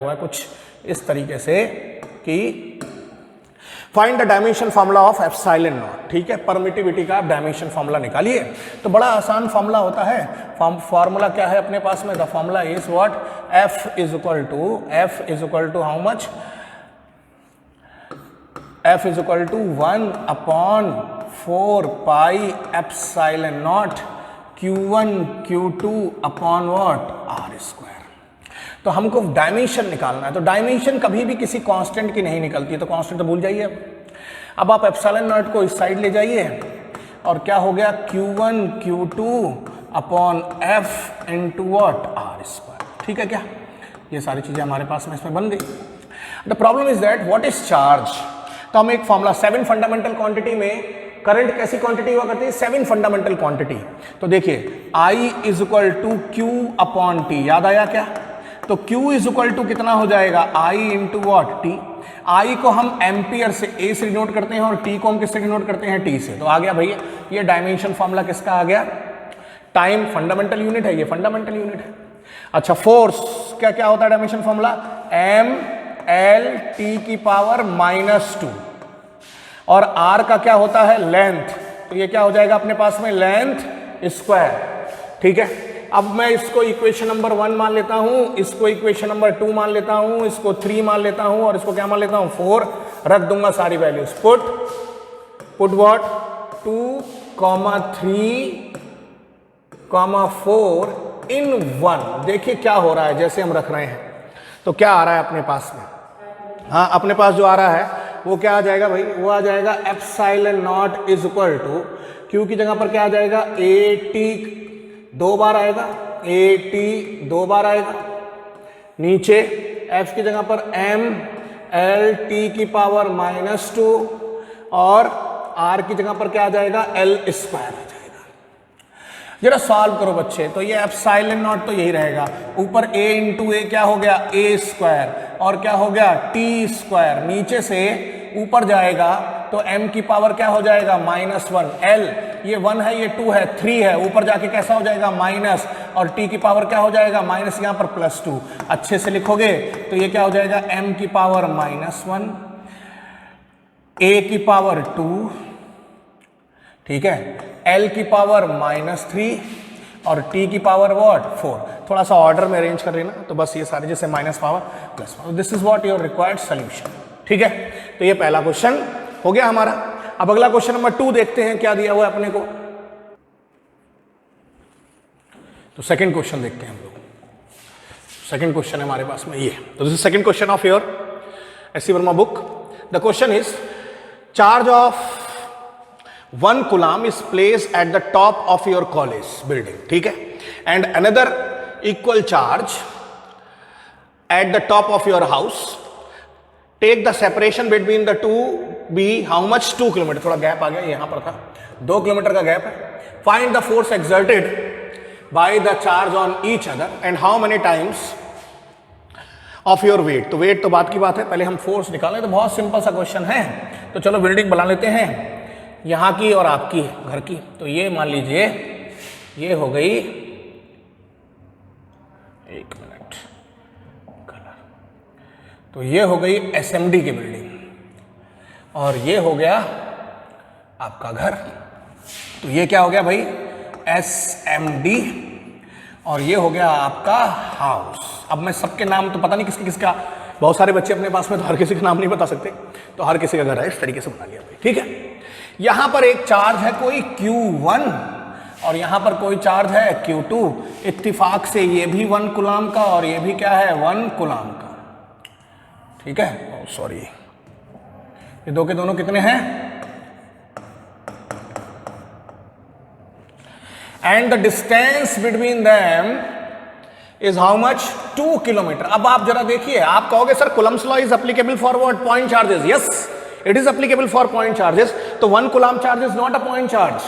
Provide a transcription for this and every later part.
हुआ है कुछ इस तरीके से कि find the dimension formula of epsilon not. ठीक है, परमिटिविटी का आप डायमेंशन फॉर्मूला निकालिए। तो बड़ा आसान फॉर्मूला होता है। फॉर्मूला क्या है अपने पास में? The formula is what? F is equal to how much? F is equal to 1/4 pi epsilon naught Q1 Q2 upon what? R square. तो हमको डायमेंशन निकालना है। तो डायमेंशन कभी भी किसी कांस्टेंट की नहीं निकलती है, तो कांस्टेंट तो भूल जाइए। अब आप एप्सिलॉन नॉट को इस साइड ले जाइए और क्या हो गया? Q1 Q2 upon F into what? R square. ठीक है क्या? ये सारी चीजें हमारे पास में इसमें बन गई। The problem is that what is charge. तो हम एक फॉर्मूला 7 फंडामेंटल क्वांटिटी में करंट कैसी क्वांटिटी हुआ करती है? 7 फंडामेंटल क्वांटिटी। तो देखिए I is equal to Q upon T। याद आया क्या? तो Q इज इक्वल टू कितना हो जाएगा? I into what? T। I को हम एम्पियर से A से डिनोट करते हैं और T को हम किससे डिनोट करते हैं? T से। तो आ गया भैया ये डायमेंशन फॉर्मूला किसका आ गया? टाइम फंडामेंटल यूनिट है, ये फंडामेंटल यूनिट है। अच्छा, फोर्स क्या क्या होता है dimension formula? M L T की पावर -2 और R का क्या होता है? लेंथ। तो ये क्या हो जाएगा अपने पास में? Length square. ठीक है, अब मैं इसको इक्वेशन नंबर 1 मान लेता हूं, इसको इक्वेशन नंबर 2 मान लेता हूं, इसको 3 मान लेता हूं और इसको क्या मान लेता हूं? 4। रख दूंगा सारी वैल्यूज। Put what? 2, 3, 4 इन 1। देखिए क्या हो रहा है जैसे हम रख रहे हैं। तो क्या आ रहा है अपने पास में? हाँ, अपने पास जो आ रहा है वो क्या आ जाएगा भाई? वो आ जाएगा epsilon naught is equal to Q की जगह पर क्या आ जाएगा? AT 2 बार आएगा, AT 2 बार आएगा। नीचे F की जगह पर M L T की पावर -2 और R की जगह पर क्या आ जाएगा? L स्क्वायर आ जाएगा। जरा सॉल्व करो बच्चे। तो ये एप्सिलॉन नॉट तो यही रहेगा। ऊपर A इंटू A क्या हो गया? A स्क्वायर और क्या हो गया? T square. नीचे से ऊपर जाएगा तो M की पावर क्या हो जाएगा? -1। L ये 1 है, ये 2 है, 3 है, ऊपर जाके कैसा हो जाएगा? माइनस। और T की पावर क्या हो जाएगा? माइनस, यहाँ पर +2। अच्छे से लिखोगे तो ये क्या हो जाएगा? M की पावर -1, A की पावर 2, ठीक है, L की पावर -3 और T की पावर व्हाट? 4। थोड़ा सा ऑर्डर में अरेंज कर लेना। तो बस ये सारे जैसे minus power plus power. This is what your required solution. ठीक है, तो ये पहला क्वेश्चन हो गया हमारा। अब अगला क्वेश्चन नंबर 2 देखते हैं क्या दिया हुआ है अपने को। तो सेकंड क्वेश्चन देखते हैं हम लोग। सेकंड क्वेश्चन है हमारे पास में ये। तो this is second question of your S C. Verma book. The question is charge of 1 coulomb is placed at the top of your college building. ठीक है, and another equal charge at the top of your house. Take the separation between the two be how much? 2 kilometre. थोड़ा gap आ गया, यहां पर था, 2 kilometre का gap है। Find the force exerted by the charge on each other and how many times of your weight. तो wait तो बात की बात है, पहले हम फोर्स निकालें। तो बहुत सिंपल सा क्वेश्चन है। तो चलो बिल्डिंग बना लेते हैं, यहां की और आपकी घर की। तो ये मान लीजिए ये हो गई, एक मिनट, तो ये हो गई SMD की बिल्डिंग और ये हो गया आपका घर। तो ये क्या हो गया भाई? SMD और ये हो गया आपका हाउस। अब मैं सबके नाम तो पता नहीं किसके किसका, बहुत सारे बच्चे अपने पास में तो हर किसी का नाम नहीं बता सकते। तो हर किसी का घर है, इस तरीके से बना लिया भाई। ठीक है, यहां पर एक चार्ज है कोई Q1 और यहां पर कोई चार्ज है Q2। इत्तिफाक से ये भी 1 कूलम का और ये भी क्या है? 1 कूलम का। ठीक है, सॉरी, ये दो के दोनों कितने हैं? And the distance between them is how much? 2 kilometre. अब आप जरा देखिए, आप कहोगे sir Coulomb's law is applicable for what? Point charges. Yes, it is applicable for point charges. तो 1 coulomb charge is not a point charge,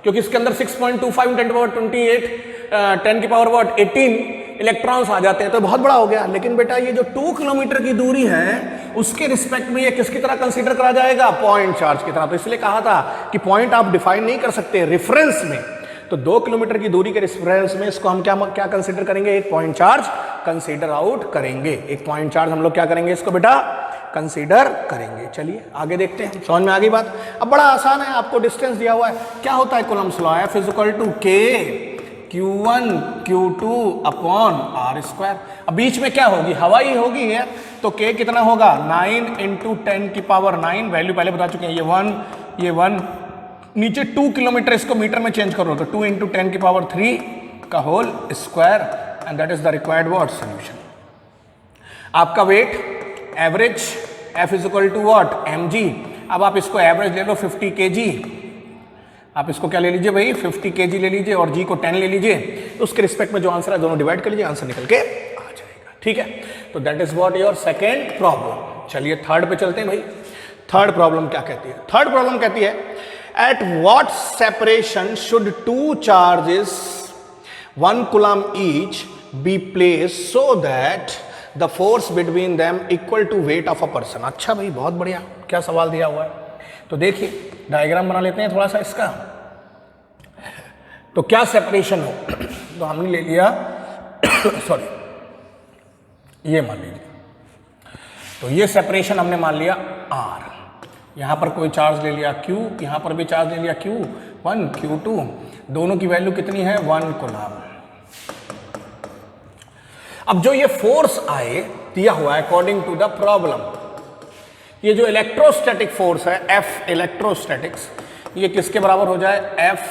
क्योंकि इसके अंदर 6.25 10 की पावर व्हाट? 18 इलेक्ट्रॉन्स आ जाते हैं। तो बहुत बड़ा हो गया। लेकिन बेटा ये जो 2 किलोमीटर की दूरी है उसके रिस्पेक्ट में ये किसकी तरह कंसीडर करा जाएगा? पॉइंट चार्ज की तरह। तो इसलिए कहा था कि पॉइंट आप डिफाइन नहीं कर सकते रेफरेंस में। तो 2 किलोमीटर की दूरी के रेफरेंस में इसको हम क्या कंसीडर करेंगे? एक पॉइंट चार्ज कंसीडर आउट करेंगे। एक पॉइंट चार्ज हम लोग क्या करेंगे इसको बेटा, कंसीडर करेंगे। चलिए आगे देखते हैं, समझ में आ गई बात। अब बड़ा आसान है, आपको डिस्टेंस दिया हुआ है, क्या होता है Coulomb's law, F equal to K Q1 Q2 upon R square. अब बीच में क्या होगी, हवा ही होगी है, तो K कितना होगा 9 इंटू 10 की पावर 9, वैल्यू पहले बता चुके हैं, ये 1 नीचे 2 किलोमीटर, इसको मीटर में चेंज करो तो 2 इंटू 10 की पावर 3 का whole square, and that is the required what solution. आपका weight average F is equal to what mg। अब आप इसको एवरेज ले लो 50 kg, आप इसको क्या ले लीजिए भाई 50 kg ले लीजिए और g को 10 ले लीजिए, तो उसके रिस्पेक्ट में जो आंसर है दोनों डिवाइड कर लीजिए, आंसर निकल के आ जाएगा। ठीक है, तो that is what your second problem. चलिए थर्ड पे चलते हैं भाई। थर्ड प्रॉब्लम क्या कहती है, थर्ड प्रॉब्लम कहती है at what separation should two charges 1 coulomb each be place so that the force between them equal to weight of a person. अच्छा भाई बहुत बढ़िया, क्या सवाल दिया हुआ है, तो देखिए डायग्राम बना लेते हैं थोड़ा सा इसका। तो क्या सेपरेशन हो, तो हमने ले लिया सॉरी ये मान लीजिए, तो ये सेपरेशन हमने मान लिया R, यहां पर कोई चार्ज ले लिया Q, यहां पर भी चार्ज ले लिया Q1 Q2, दोनों की वैल्यू कितनी है 1 कूलम। अब जो ये फोर्स आए दिया हुआ है अकॉर्डिंग टू द प्रॉब्लम, ये जो इलेक्ट्रोस्टैटिक फोर्स है F इलेक्ट्रोस्टैटिक्स, ये किसके बराबर हो जाए F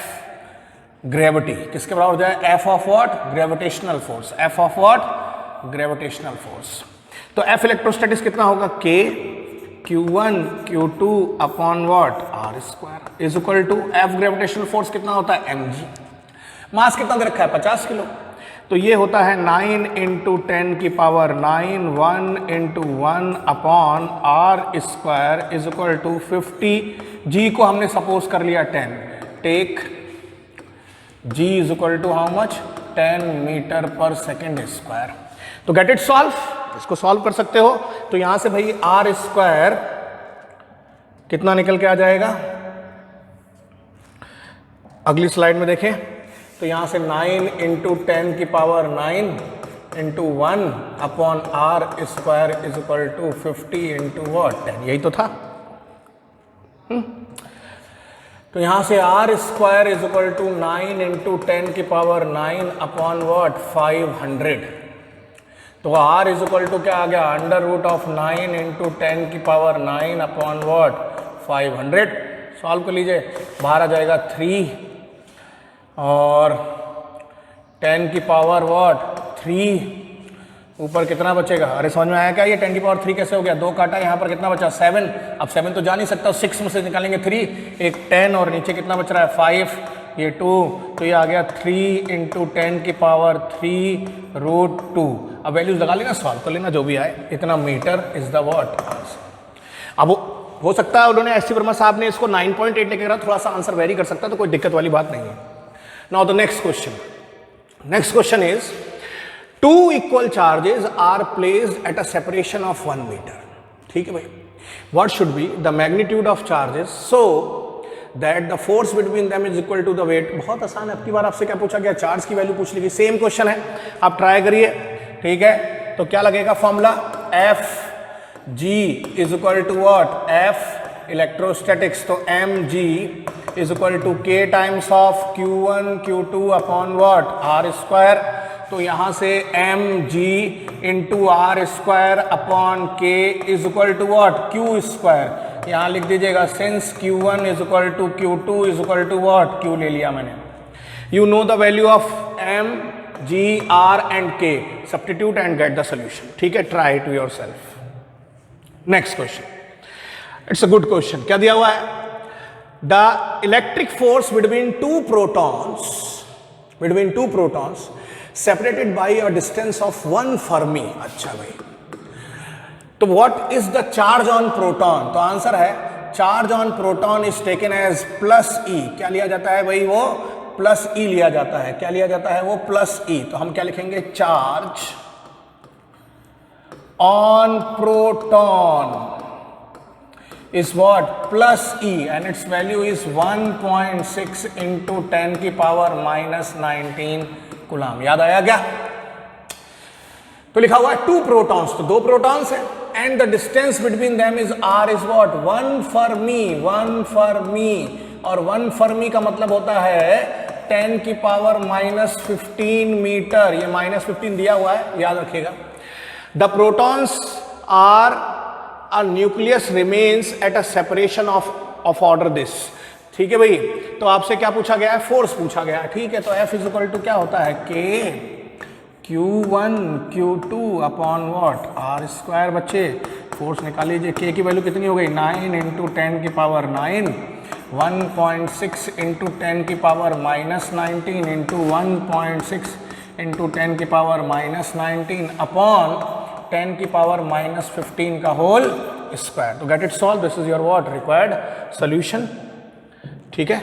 ग्रेविटी, किसके बराबर हो जाए F of what gravitational force, F of what gravitational force. तो F इलेक्ट्रोस्टैटिक्स कितना होगा K Q1 Q2 upon what R square is equal to F gravitational force कितना होता है mg। मास कितना दे रखा है 50 किलो, तो ये होता है 9 इंटू 10 की power 9 1 into 1 upon R square is equal to 50। G को हमने सपोज कर लिया 10, take G is equal to how much 10 metre per second square. तो गेट इट सॉल्व, इसको सॉल्व कर सकते हो, तो यहां से भाई R स्क्वायर कितना निकल के आ जाएगा, अगली स्लाइड में देखें, तो यहां से 9 इंटू 10 की power 9 into 1 upon R square is equal to 50 into what 10, यही तो था। तो यहां से R square is equal to 9 into 10 की पावर 9 अपॉन व्हाट 500। तो R इज इक्वल टू क्या आ गया अंडर रूट ऑफ 9 इंटू 10 की पावर 9 अपॉन व्हाट 500। सॉल्व कर लीजिए, बाहर आ जाएगा 3 और 10 की पावर व्हाट 3, ऊपर कितना बचेगा, अरे समझ में आया क्या, ये 10 की पावर 3 कैसे हो गया, 2 काटा, यहाँ पर कितना बचा 7, अब 7 तो जा नहीं सकता, 6 में से निकालेंगे 3, एक 10 और नीचे कितना बच रहा है 5, ये 2, तो ये आ गया 3 इंटू 10 की पावर 3 रूट 2। अब वैल्यूज लगा लेना, सॉल्व कर लेना, जो भी आए, इतना metre is the what answer. अब हो सकता है उन्होंने एस सी वर्मा साहब ने इसको 9.8 लेके करा, थोड़ा सा आंसर वेरी कर सकता है, तो कोई दिक्कत वाली बात नहीं है। Now the next question, next question is two equal charges are placed at a separation of 1 meter. ठीक है भाई, what should be the magnitude of charges so that the force between them is equal to the weight। बहुत आसान है, अब की बार आपसे क्या पूछा गया, चार्ज की वैल्यू पूछ ली गई, सेम क्वेश्चन है, आप ट्राई करिए। ठीक है, तो क्या लगेगा formula, F G is equal to what F electrostatics, तो mg is equal to K times of Q1 Q2 upon what R square. तो यहां से mg into R square upon K is equal to what Q square. यहां लिख दीजिएगा since Q1 is equal to Q2 is equal to what Q ले लिया मैंने। You know the value of m g r and k, substitute and get the solution. ठीक है, try to yourself. Next question, it's a good question. क्या दिया हुआ है, the electric force between two protons separated by a distance of 1 Fermi। अच्छा भाई, तो what is the charge on proton, तो आंसर है charge on proton is taken as plus E। क्या लिया जाता है भाई, वो प्लस E लिया जाता है, क्या लिया जाता है वो प्लस E। तो हम क्या लिखेंगे, charge on proton is what plus E and its value is 1.6 into 10 की पावर -19 कूलम। याद आया क्या, तो लिखा हुआ है 2 प्रोटॉन्स, तो 2 प्रोटॉन्स है, and the distance between them is R is what 1 fermi, 1 fermi, और 1 फर्मी का मतलब होता है 10 की पावर -15 मीटर, ये -15 दिया हुआ है, याद रखिएगा। The protons are a nucleus remains at a separation of order this, ठीक है भाई। तो आपसे क्या पूछा गया है, फोर्स पूछा गया है, ठीक है। तो F इज इक्वल टू क्या होता है, K Q1 Q2 upon what R square. बच्चे फोर्स निकाल लीजिए, K की वैल्यू कितनी हो गई 9 इंटू 10 की पावर 9, 1.6 इंटू 10 की पावर -19 इंटू 1.6 इंटू 10 की पावर -19 अपॉन 10 की पावर -15 का होल स्क्वायर। तो get it solve, this is your what required solution, ठीक है।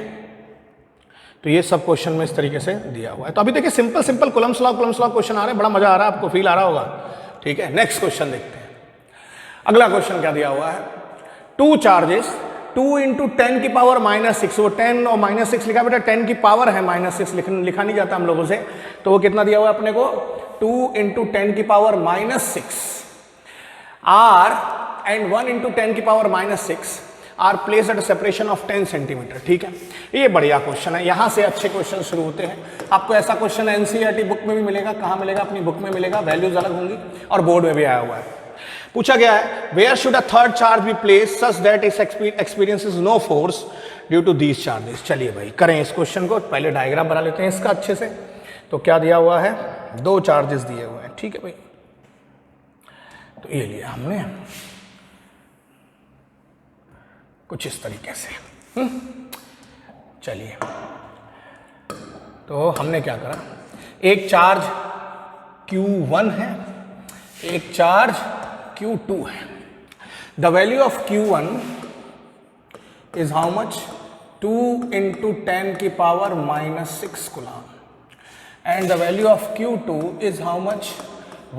तो ये सब क्वेश्चन में इस तरीके से दिया हुआ है। तो अभी देखिए simple simple Coulomb's law question आ रहे हैं, बड़ा मजा आ रहा है, आपको फील आ रहा होगा, ठीक है। नेक्स्ट क्वेश्चन देखते हैं। अगला क्वेश्चन क्या दिया हुआ है, 2 चार्जेस 2 इंटू 10 की पावर -6, वो 10 और -6 लिखा बेटा, 10 की पावर है -6, लिखा नहीं जाता हम लोगों से, तो वो कितना दिया हुआ है अपने को 2 इंटू 10 की पावर -6 आर एंड 1 इंटू 10 की power -6 are place at separation of 10 centimetre, ठीक है। ये बढ़िया क्वेश्चन है, यहां से अच्छे क्वेश्चन शुरू होते हैं। आपको ऐसा क्वेश्चन एनसीईआरटी बुक में भी मिलेगा, कहां मिलेगा, अपनी बुक में मिलेगा, वैल्यूज अलग होंगी, और बोर्ड में भी आया हुआ है। पूछा गया है where should a third charge be place such that it experiences no force due to these charges. चलिए भाई करें इस क्वेश्चन को, पहले डायग्राम बना लेते हैं इसका अच्छे से। तो क्या दिया हुआ है, 2 चार्जेस दिए हुए हैं, ठीक है भाई। तो ये लिया हमने कुछ इस तरीके से, चलिए। तो हमने क्या करा, एक चार्ज Q1 है, एक चार्ज Q2 है। The value of Q1 is how much 2 into 10 की power -6 coulomb, and the value of Q2 is how much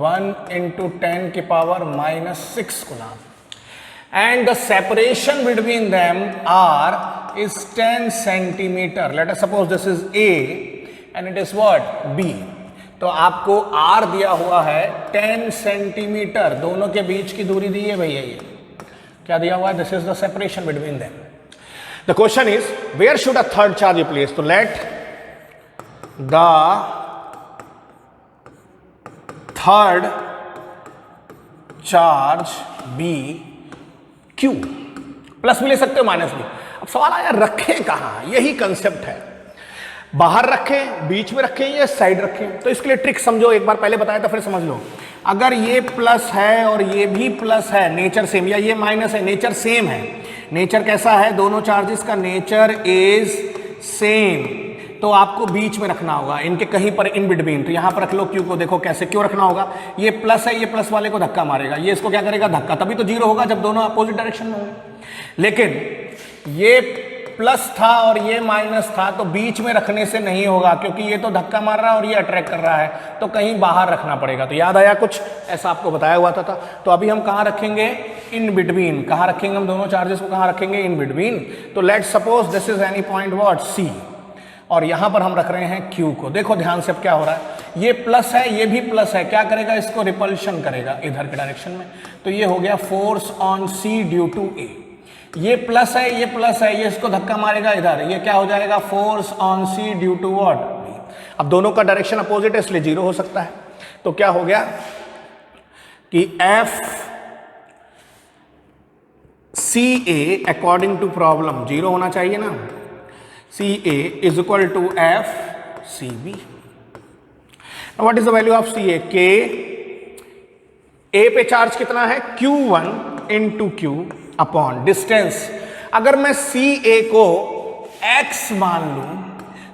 1 into 10 की power -6 coulomb, and the separation between them is 10 centimeter. Let us suppose this is A and it is what B. तो आपको R दिया हुआ है 10 centimetre, दोनों के बीच की दूरी दी है भैया, ये क्या दिया हुआ है, this is the separation between them. The question is where should a third charge be placed. तो let the third charge be Q, plus भी ले सकते हो माइनस भी। अब सवाल आया रखे कहां, यही कंसेप्ट है, बाहर रखें, बीच में रखें, या साइड रखें। तो इसके लिए ट्रिक समझो, एक बार पहले बताया था फिर समझ लो। अगर ये प्लस है और ये भी प्लस है, नेचर सेम, या ये माइनस है, नेचर सेम है। नेचर कैसा है, दोनों चार्जेस का नेचर इज सेम, तो आपको बीच में रखना होगा, इनके कहीं पर इन बिटवीन। तो यहां पर रख लो Q को, देखो कैसे, क्यों रखना होगा, ये प्लस है, ये प्लस वाले को धक्का मारेगा, ये इसको क्या करेगा, धक्का, तभी तो 0 होगा जब दोनों अपोजिट डायरेक्शन में होंगे। लेकिन ये प्लस था और ये माइनस था, तो बीच में रखने से नहीं होगा, क्योंकि ये तो धक्का मार रहा है और ये अट्रैक्ट कर रहा है, तो कहीं बाहर रखना पड़ेगा। तो याद आया कुछ ऐसा आपको बताया हुआ था। तो अभी हम कहाँ रखेंगे, इन बिटवीन। कहाँ रखेंगे हम दोनों चार्जेस को, कहाँ रखेंगे, इन बिटवीन। तो let suppose this is any point what C, और यहां पर हम रख रहे हैं Q को। देखो ध्यान से अब क्या हो रहा है, ये प्लस है, ये भी प्लस है, क्या करेगा, इसको रिपल्शन करेगा इधर के डायरेक्शन में। तो ये हो गया force on C due to A। ये प्लस है, ये प्लस है, ये इसको धक्का मारेगा इधर, ये क्या हो जाएगा, force on C due to what B। अब दोनों का डायरेक्शन अपोजिट है, इसलिए 0 हो सकता है। तो क्या हो गया कि F CA according to problem 0 होना चाहिए ना, CA is equal to F CB. Now what is the value of CA? K, A पे चार्ज कितना है, Q1 into Q upon distance. अगर मैं CA को X मान लूं,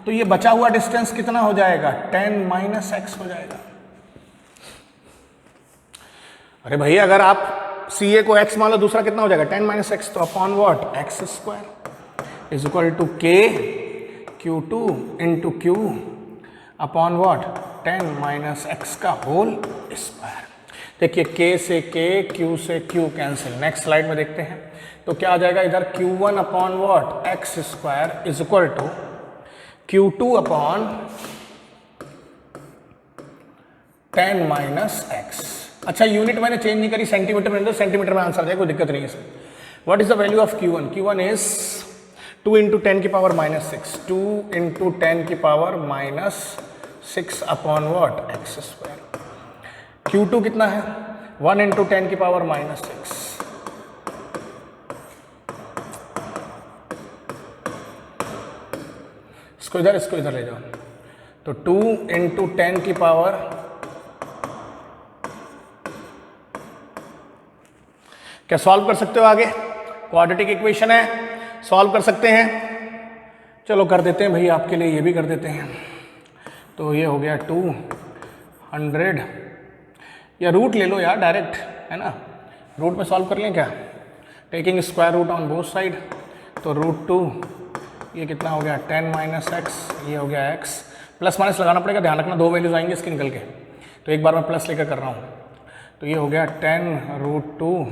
तो ये बचा हुआ डिस्टेंस कितना हो जाएगा, 10 माइनस X हो जाएगा। अरे भैया अगर आप CA को X मान लो, दूसरा कितना हो जाएगा, 10 माइनस X, तो upon what, X square is equal to K Q2 into Q upon what 10 minus X का होल स्क्वायर। देखिए K से K, Q से Q कैंसिल। नेक्स्ट स्लाइड में देखते हैं, तो क्या आ जाएगा इधर, Q1 upon what X square is equal to Q2 upon 10 minus X. अच्छा यूनिट मैंने चेंज नहीं करी, सेंटीमीटर में, सेंटीमीटर में आंसर जाए, कोई दिक्कत नहीं है इसमें। What is the value of Q1? Q1 is 2 into 10 की पावर माइनस 6, 2 इंटू 10 की power minus 6 upon what x square. Q2 कितना है? 1 इंटू 10 की पावर माइनस 6, इसको इधर ले जाओ, तो 2 इंटू 10 की पावर, क्या सॉल्व कर सकते हो आगे? क्वाड्रेटिक इक्वेशन है, सॉल्व कर सकते हैं। चलो कर देते हैं भाई, आपके लिए ये भी कर देते हैं। तो ये हो गया 200, या रूट ले लो यार डायरेक्ट, है ना, रूट में सॉल्व कर लें क्या? Taking square root on both side, तो √2, ये कितना हो गया 10 माइनस एक्स, ये हो गया एक्स। प्लस माइनस लगाना पड़ेगा, ध्यान रखना 2 वैल्यूज आएंगे इसके निकल के, तो एक बार मैं प्लस लेकर कर रहा हूँ। तो ये हो गया 10√2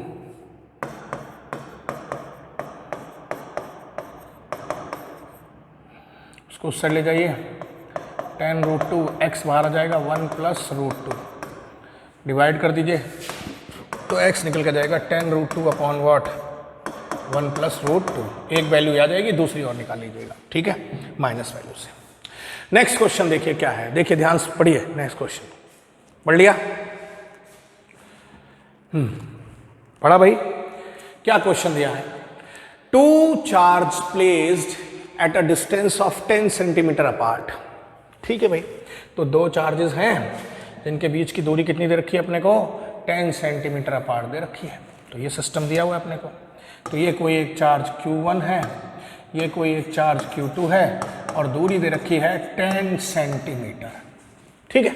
उसको उस साइड ले जाइए, 10√2 एक्स बाहर आ जाएगा, 1 प्लस √2 डिवाइड कर दीजिए, तो x निकल के जाएगा 10√2 अपॉन वॉट 1 प्लस √2। एक वैल्यू आ जाएगी, दूसरी और निकाल लीजिएगा, ठीक है, माइनस वैल्यू से। नेक्स्ट क्वेश्चन देखिए क्या है, देखिए ध्यान से पढ़िए। नेक्स्ट क्वेश्चन पढ़ लिया? पढ़ा भाई? क्या क्वेश्चन दिया है? 2 charge placed at a distance of 10 centimetre apart. ठीक है भाई, तो 2 चार्जेस हैं जिनके बीच की दूरी कितनी दे रखी है अपने को? 10 सेंटीमीटर अपार्ट दे रखी है। तो ये सिस्टम दिया हुआ है अपने को। तो ये कोई एक चार्ज Q1 है, ये कोई एक चार्ज Q2 है, और दूरी दे रखी है 10 सेंटीमीटर। ठीक है।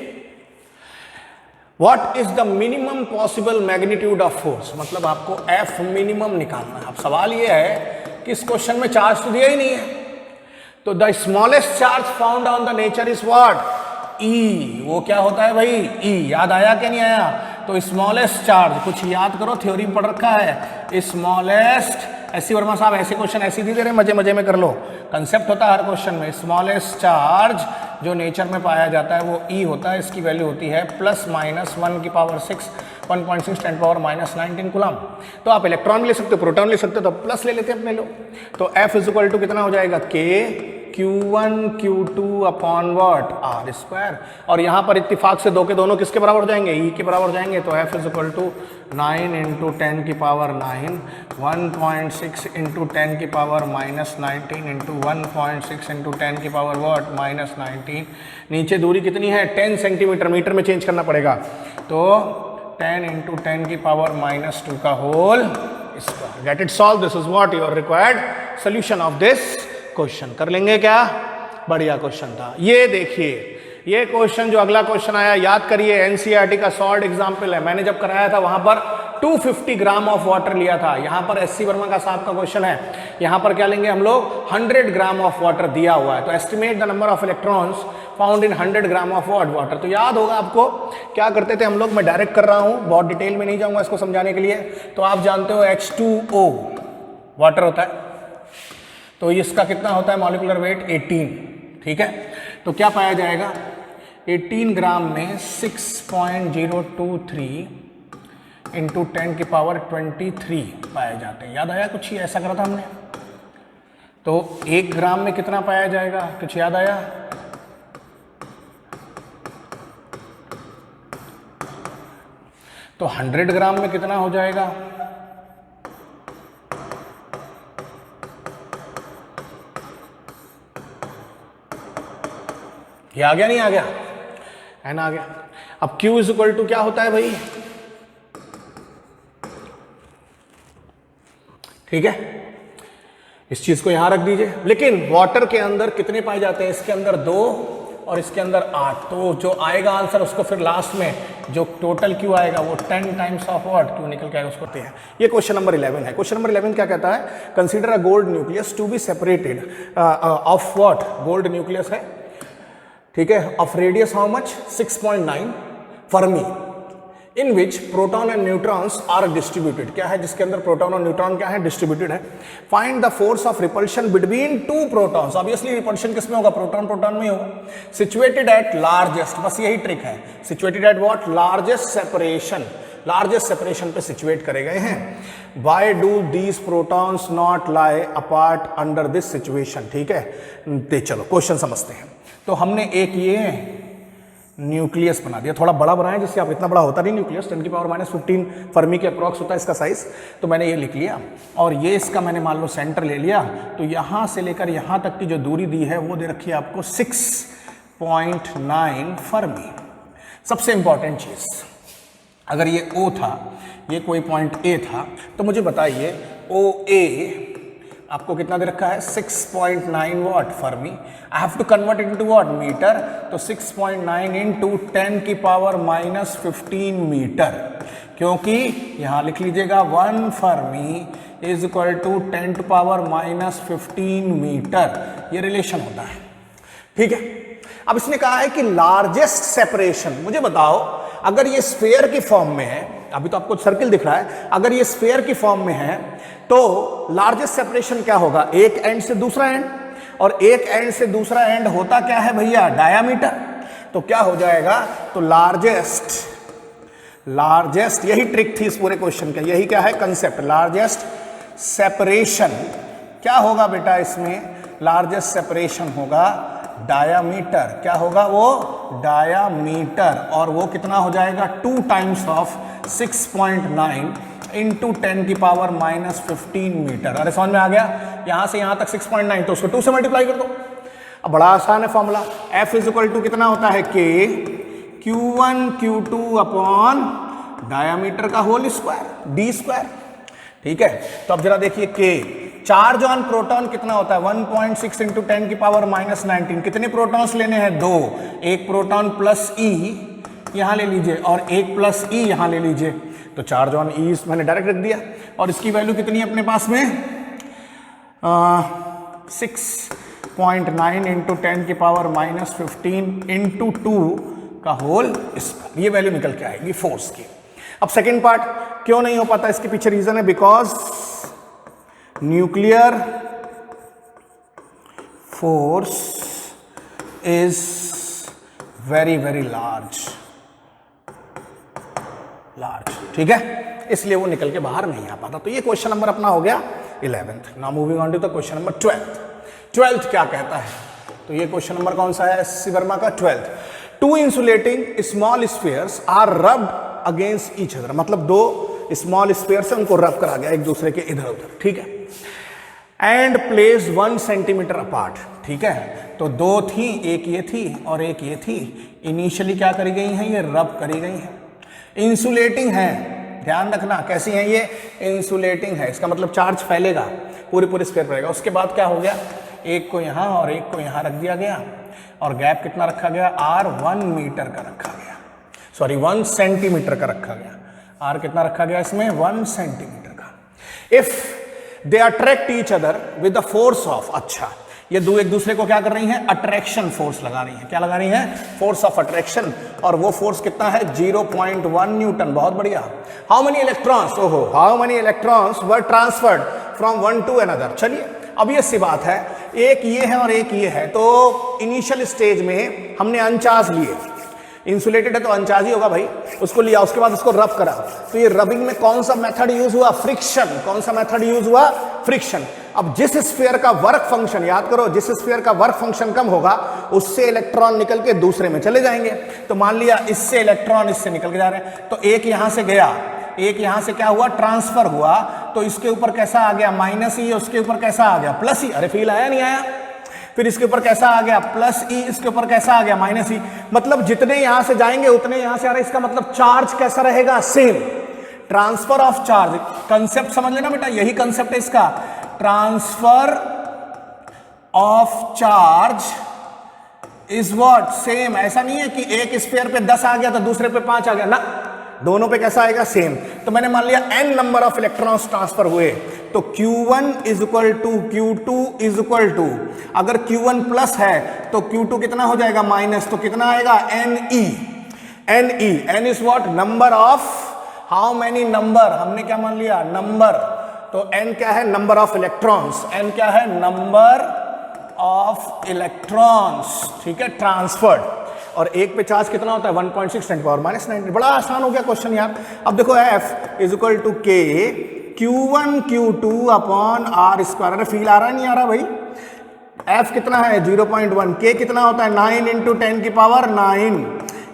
What is the minimum possible magnitude of force? मतलब आपको F मिनिमम निकालना है। अब सवाल ये है कि इस क्वेश्चन में चार्ज तो दिया ही नहीं है, तो the smallest charge found on the nature is what? E। वो क्या होता है भाई? E। याद आया कि नहीं आया? तो स्मॉलेस्ट चार्ज, कुछ याद करो, थ्योरी पढ़ रखा है। स्मॉलेस्ट, ऐसी वर्मा साहब ऐसे क्वेश्चन ऐसे दे रहे, मजे मजे में कर लो, कंसेप्ट होता है हर क्वेश्चन में। स्मॉलेस्ट चार्ज जो नेचर में पाया जाता है वो E होता है। इसकी वैल्यू होती है प्लस माइनस 1 की पावर 6, 1.6 10 पावर माइनस 19 कूलम। तो आप इलेक्ट्रॉन ले सकते हो, प्रोटॉन ले सकते हो, तो प्लस ले लेते हैं अपने लोग। तो F इज इक्वल टू कितना हो जाएगा? K Q1 Q2 upon what R square. और यहाँ पर इत्तेफाक से 2 के दोनों किसके बराबर हो जाएंगे? E के बराबर हो जाएंगे। तो F is equal to 9 into 10 की पावर 9, 1.6 इंटू 10 की पावर माइनस 19 इंटू 1.6 इंटू 10 की पावर वॉट माइनस 19। नीचे दूरी कितनी है? 10 सेंटीमीटर, मीटर में चेंज करना पड़ेगा। तो 10 इंटू 10 की पावर माइनस 2 का whole square. Get it solve. This is what your required solution of this question. कर लेंगे क्या? बढ़िया क्वेश्चन था ये। देखिए ये क्वेश्चन जो अगला क्वेश्चन आया, याद करिए, एनसीईआरटी का शॉर्ट एग्जाम्पल है। मैंने जब कराया था वहां पर 250 ग्राम ऑफ वाटर लिया था। यहां पर एससी वर्मा का साहब का क्वेश्चन है, यहां पर क्या लेंगे हम लोग? 100 ग्राम ऑफ वाटर दिया हुआ है। तो estimate the number of electrons found in 100 gram of water. तो याद होगा आपको क्या करते थे हम लोग, मैं डायरेक्ट कर रहा हूं, बहुत डिटेल में नहीं जाऊंगा इसको समझाने के लिए। तो आप जानते हो H2O वाटर होता है, तो इसका कितना होता है मॉलिक्यूलर वेट? 18। ठीक है, तो क्या पाया जाएगा? 18 ग्राम में 6.023 इंटू 10 की पावर 23 पाए जाते हैं। याद आया कुछ? ही ऐसा करा था हमने। तो 1 ग्राम में कितना पाया जाएगा? कुछ याद आया? तो 100 ग्राम में कितना हो जाएगा? ये आ गया? नहीं आ गया? है ना, आ गया। अब Q इज इक्वल टू क्या होता है भाई? ठीक है, इस चीज को यहां रख दीजिए। लेकिन वाटर के अंदर कितने पाए जाते हैं? इसके अंदर 2 और इसके अंदर 8। तो जो आएगा आंसर उसको फिर लास्ट में जो टोटल Q आएगा वो 10 टाइम्स ऑफ व्हाट Q निकल के आएगा, उसको हैं। ये क्वेश्चन नंबर 11 है। क्वेश्चन नंबर 11 क्या कहता है? Consider a gold nucleus to be separated of what? Gold nucleus है, ठीक है, of radius how much? 6.9 fermi. In which proton and neutrons are distributed, क्या है जिसके अंदर प्रोटॉन और न्यूट्रॉन क्या है, डिस्ट्रीब्यूटेड है। Find the force of repulsion between two protons, obviously repulsion किस में होगा, प्रोटॉन प्रोटॉन में होगा। सिचुएटेड एट लार्जेस्ट, बस यही ट्रिक है, situated at what, largest separation, largest separation पे सिचुएट करे गए हैं। Why do these protons not lie apart under this situation, ठीक है। तो चलो क्वेश्चन समझते हैं। तो हमने एक ये न्यूक्लियस बना दिया, थोड़ा बड़ा बनाया जिससे आप, इतना बड़ा होता नहीं न्यूक्लियस, 10⁻⁻15 फर्मी के अप्रॉक्स होता है इसका साइज। तो मैंने ये लिख लिया और ये इसका मैंने मान लो सेंटर ले लिया। तो यहाँ से लेकर यहाँ तक की जो दूरी दी है वो दे रखी है आपको 6.9 फर्मी। सबसे इंपॉर्टेंट चीज, अगर ये O था, ये कोई पॉइंट A था, तो मुझे बताइए OA आपको कितना दे रखा है, 6.9 what fermi. I have to convert it into what, metre. तो 6.9 इंटू 10⁻⁻15 मीटर, क्योंकि यहां लिख लीजिएगा 1 fermi is equal to 10⁻⁻15 metre, ये रिलेशन होता है, ठीक है। अब इसने कहा है कि लार्जेस्ट सेपरेशन, मुझे बताओ अगर ये स्फीयर की फॉर्म में है, अभी तो आपको सर्किल दिख रहा है, अगर ये स्फीयर की फॉर्म में है तो लार्जेस्ट सेपरेशन क्या होगा, एक एंड से दूसरा एंड, और एक एंड से दूसरा एंड होता क्या है भैया, डायामीटर। तो क्या हो जाएगा, तो लार्जेस्ट यही ट्रिक थी इस पूरे क्वेश्चन का, यही क्या है कंसेप्ट, लार्जेस्ट सेपरेशन क्या होगा बेटा, इसमें लार्जेस्ट सेपरेशन होगा डायामीटर, क्या होगा वो, डायामीटर, और वो कितना हो जाएगा, 2 टाइम्स ऑफ 6.9 इंटू 10⁻⁻15 मीटर। अरे समझ में आ गया, यहां से यहां तक 6.9, तो उसको 2 से मल्टीप्लाई कर दो। अब बड़ा आसान है formula, F is equal to कितना होता है, K Q1 Q2 upon diameter का होल स्क्वायर, D स्क्वायर, ठीक है। तो अब जरा देखिए K, चार्ज ऑन प्रोटॉन कितना होता है, 1.6 इंटू 10⁻⁻19, कितने प्रोटॉन्स लेने हैं, 2, एक प्रोटॉन प्लस E यहां ले लीजिए और एक प्लस E यहां ले लीजिए। तो चार्ज ऑन E मैंने डायरेक्ट रख दिया, और इसकी वैल्यू कितनी है अपने पास में, 6.9 इंटू 10⁻⁻15 इंटू 2 का होल स्क्वायर, ये वैल्यू निकल के आएगी फोर्स की। अब सेकेंड पार्ट क्यों नहीं हो पाता, इसके पीछे रीजन है, because nuclear force is very very large, ठीक है, इसलिए वो निकल के बाहर नहीं आ पाता। तो ये क्वेश्चन नंबर अपना हो गया 11th। Now moving on to the question number 12th क्या कहता है, तो ये क्वेश्चन नंबर कौन सा है, एस.सी. वर्मा का 12th। 2 insulating small spheres are rubbed against each other, मतलब 2 स्मॉल स्फीयर से उनको रब करा गया एक दूसरे के इधर उधर, ठीक है, एंड प्लेस 1 सेंटीमीटर अपार्ट, ठीक है। तो 2 थी, एक ये थी और एक ये थी, इनिशियली क्या करी गई हैं, ये रब करी गई हैं, इंसुलेटिंग है, ध्यान रखना कैसी है ये, इंसुलेटिंग है, इसका मतलब चार्ज फैलेगा पूरे स्फीयर पर रहेगा। उसके बाद क्या हो गया, एक को यहाँ और एक को यहाँ रख दिया गया, और गैप कितना रखा गया, R 1 मीटर का रखा गया, सॉरी 1 सेंटीमीटर का रखा गया, R कितना रखा गया इसमें, 1 सेंटीमीटर का। If they attract each other with the force of, अच्छा ये दो एक दूसरे को क्या कर रही हैं, अट्रैक्शन फोर्स लगा रही हैं, क्या लगा रही हैं, फोर्स ऑफ अट्रैक्शन, और वो फोर्स कितना है, 0.1 न्यूटन, बहुत बढ़िया। हाउ मेनी इलेक्ट्रॉन्स, ओहो, how many electrons were transferred from one two another. चलिए अब ये सी बात है, एक ये है और एक ये है, तो इनिशियल स्टेज में हमने अनचार्ज लिए, इंसुलेटेड है तो अनचार्ज ही होगा भाई, उसको लिया, उसके बाद उसको रब करा। तो ये रबिंग में कौन सा मेथड यूज हुआ, फ्रिक्शन, कौन सा मेथड यूज हुआ, फ्रिक्शन। अब जिस स्फीयर का वर्क फंक्शन, याद करो, जिस स्फीयर का वर्क फंक्शन कम होगा उससे इलेक्ट्रॉन निकल के दूसरे में चले जाएंगे। तो मान लिया इससे इलेक्ट्रॉन इससे निकल के जा रहे हैं, तो एक यहां से गया, एक यहां से क्या हुआ, ट्रांसफर हुआ, तो इसके ऊपर कैसा आ गया, -E, उसके ऊपर कैसा आ गया, +E, अरे फील आया नहीं आया, फिर इसके ऊपर कैसा आ गया, +E, इसके ऊपर कैसा आ गया, -E, मतलब जितने यहां से जाएंगे उतने यहां से आ रहे, इसका मतलब चार्ज कैसा रहेगा, same, transfer of charge, concept समझ लेना बेटा, यही कंसेप्ट है इसका, transfer of charge is what, same. ऐसा नहीं है कि एक स्फीयर पे 10 आ गया तो दूसरे पे 5 आ गया ना, दोनों पे कैसा आएगा, सेम। तो मैंने मान लिया n number of electrons transfer हुए, तो Q1 is equal to Q2 is equal to, अगर Q1 प्लस है तो Q2 कितना हो जाएगा, माइनस, तो कितना आएगा, NE। N E, N is what, number of, how many number, हमने क्या मान लिया, नंबर, तो एन क्या है, नंबर ऑफ इलेक्ट्रॉन्स, एन क्या है, नंबर ऑफ इलेक्ट्रॉन्स, ठीक है, ट्रांसफर्ड। और एक पे चार्ज कितना होता है, 1.6 × 10⁻⁹ बड़ा आसान हो गया क्वेश्चन यार। अब देखो F is equal to K Q1 Q2 upon R square, अरे फील आ रहा नहीं आ रहा भाई, F कितना है 0.1, K कितना होता है 9 × 10⁹,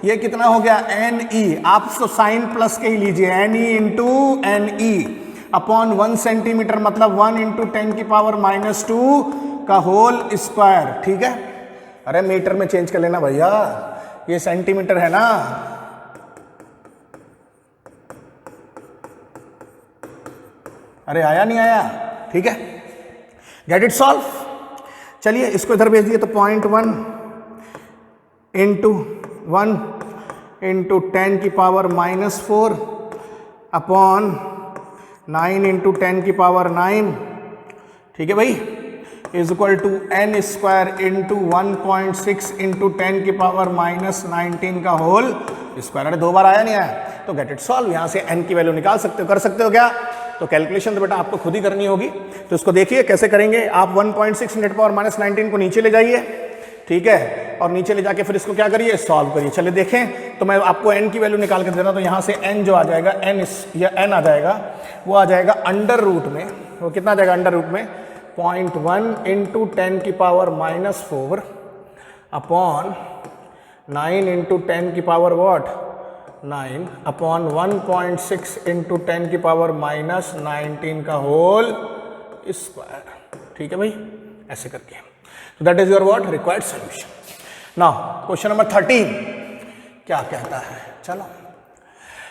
ये कितना हो गया NE, आप तो साइन प्लस के ही लीजिए, NE × NE अपॉन 1 सेंटीमीटर मतलब 1 × 10⁻⁻2 का होल स्क्वायर, ठीक है। अरे मीटर में चेंज कर लेना भैया, ये सेंटीमीटर है ना, अरे आया नहीं आया, ठीक है, गेट इट सॉल्व। चलिए इसको इधर भेज दिए तो 0.1 × 1 × 10⁻⁻4 अपॉन 9 × 10⁻⁹, ठीक है भाई, is equal to n square into 1.6 × 10⁻⁻19 का होल स्क्वायर। अरे 2 बार आया नहीं आया, तो गेट इट सॉल्व, यहां से n की वैल्यू निकाल सकते हो, कर सकते हो क्या, तो कैलकुलेशन तो बेटा आपको खुद ही करनी होगी। तो इसको देखिए कैसे करेंगे, आप 1.6 × 10⁻⁹ को नीचे ले जाइए, ठीक है, और नीचे ले जाके फिर इसको क्या करिए, सॉल्व करिए। चलिए देखें, तो मैं आपको n की वैल्यू निकाल के दे रहा हूं, तो यहां से n जो आ जाएगा, n आ जाएगा, वो आ जाएगा अंडर रूट में, वो कितना आ जाएगा अंडर रूट में 0.1 × 10⁻⁻4 अपॉन 9 × 10⁻9 अपॉन 1.6 × 10⁻⁻19 का होल स्क्वायर, ठीक है भाई, ऐसे करके। तो that is your what required solution. Now question number 13 क्या कहता है, चलो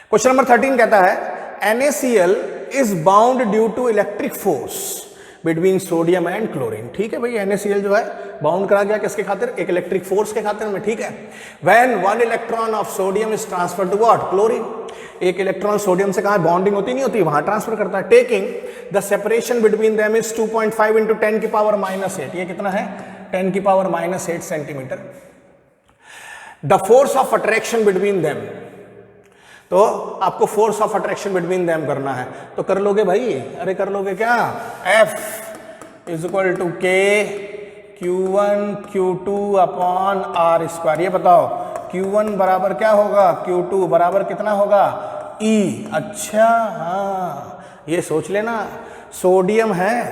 क्वेश्चन नंबर 13 कहता है NaCl is bound due to electric force between sodium and chlorine, ठीक है भाई, NaCl जो है बाउंड करा गया किसके खातिर, एक इलेक्ट्रिक फोर्स के खातिर में, ठीक है। When 1 electron of sodium is transferred to what, chlorine, एक इलेक्ट्रॉन सोडियम से कहां बॉन्डिंग होती नहीं होती, वहां ट्रांसफर करता है, taking the separation between them is 2.5 × 10⁻⁸, ये कितना है 10⁻⁸ centimetre. The force of attraction between them, तो आपको force of attraction between them करना है, तो कर लोगे भाई, अरे कर लोगे क्या, F is equal to K Q1 Q2 upon R square. ये बताओ Q1 बराबर क्या होगा, Q2 बराबर कितना होगा E, अच्छा हाँ, ये सोच लेना, सोडियम है,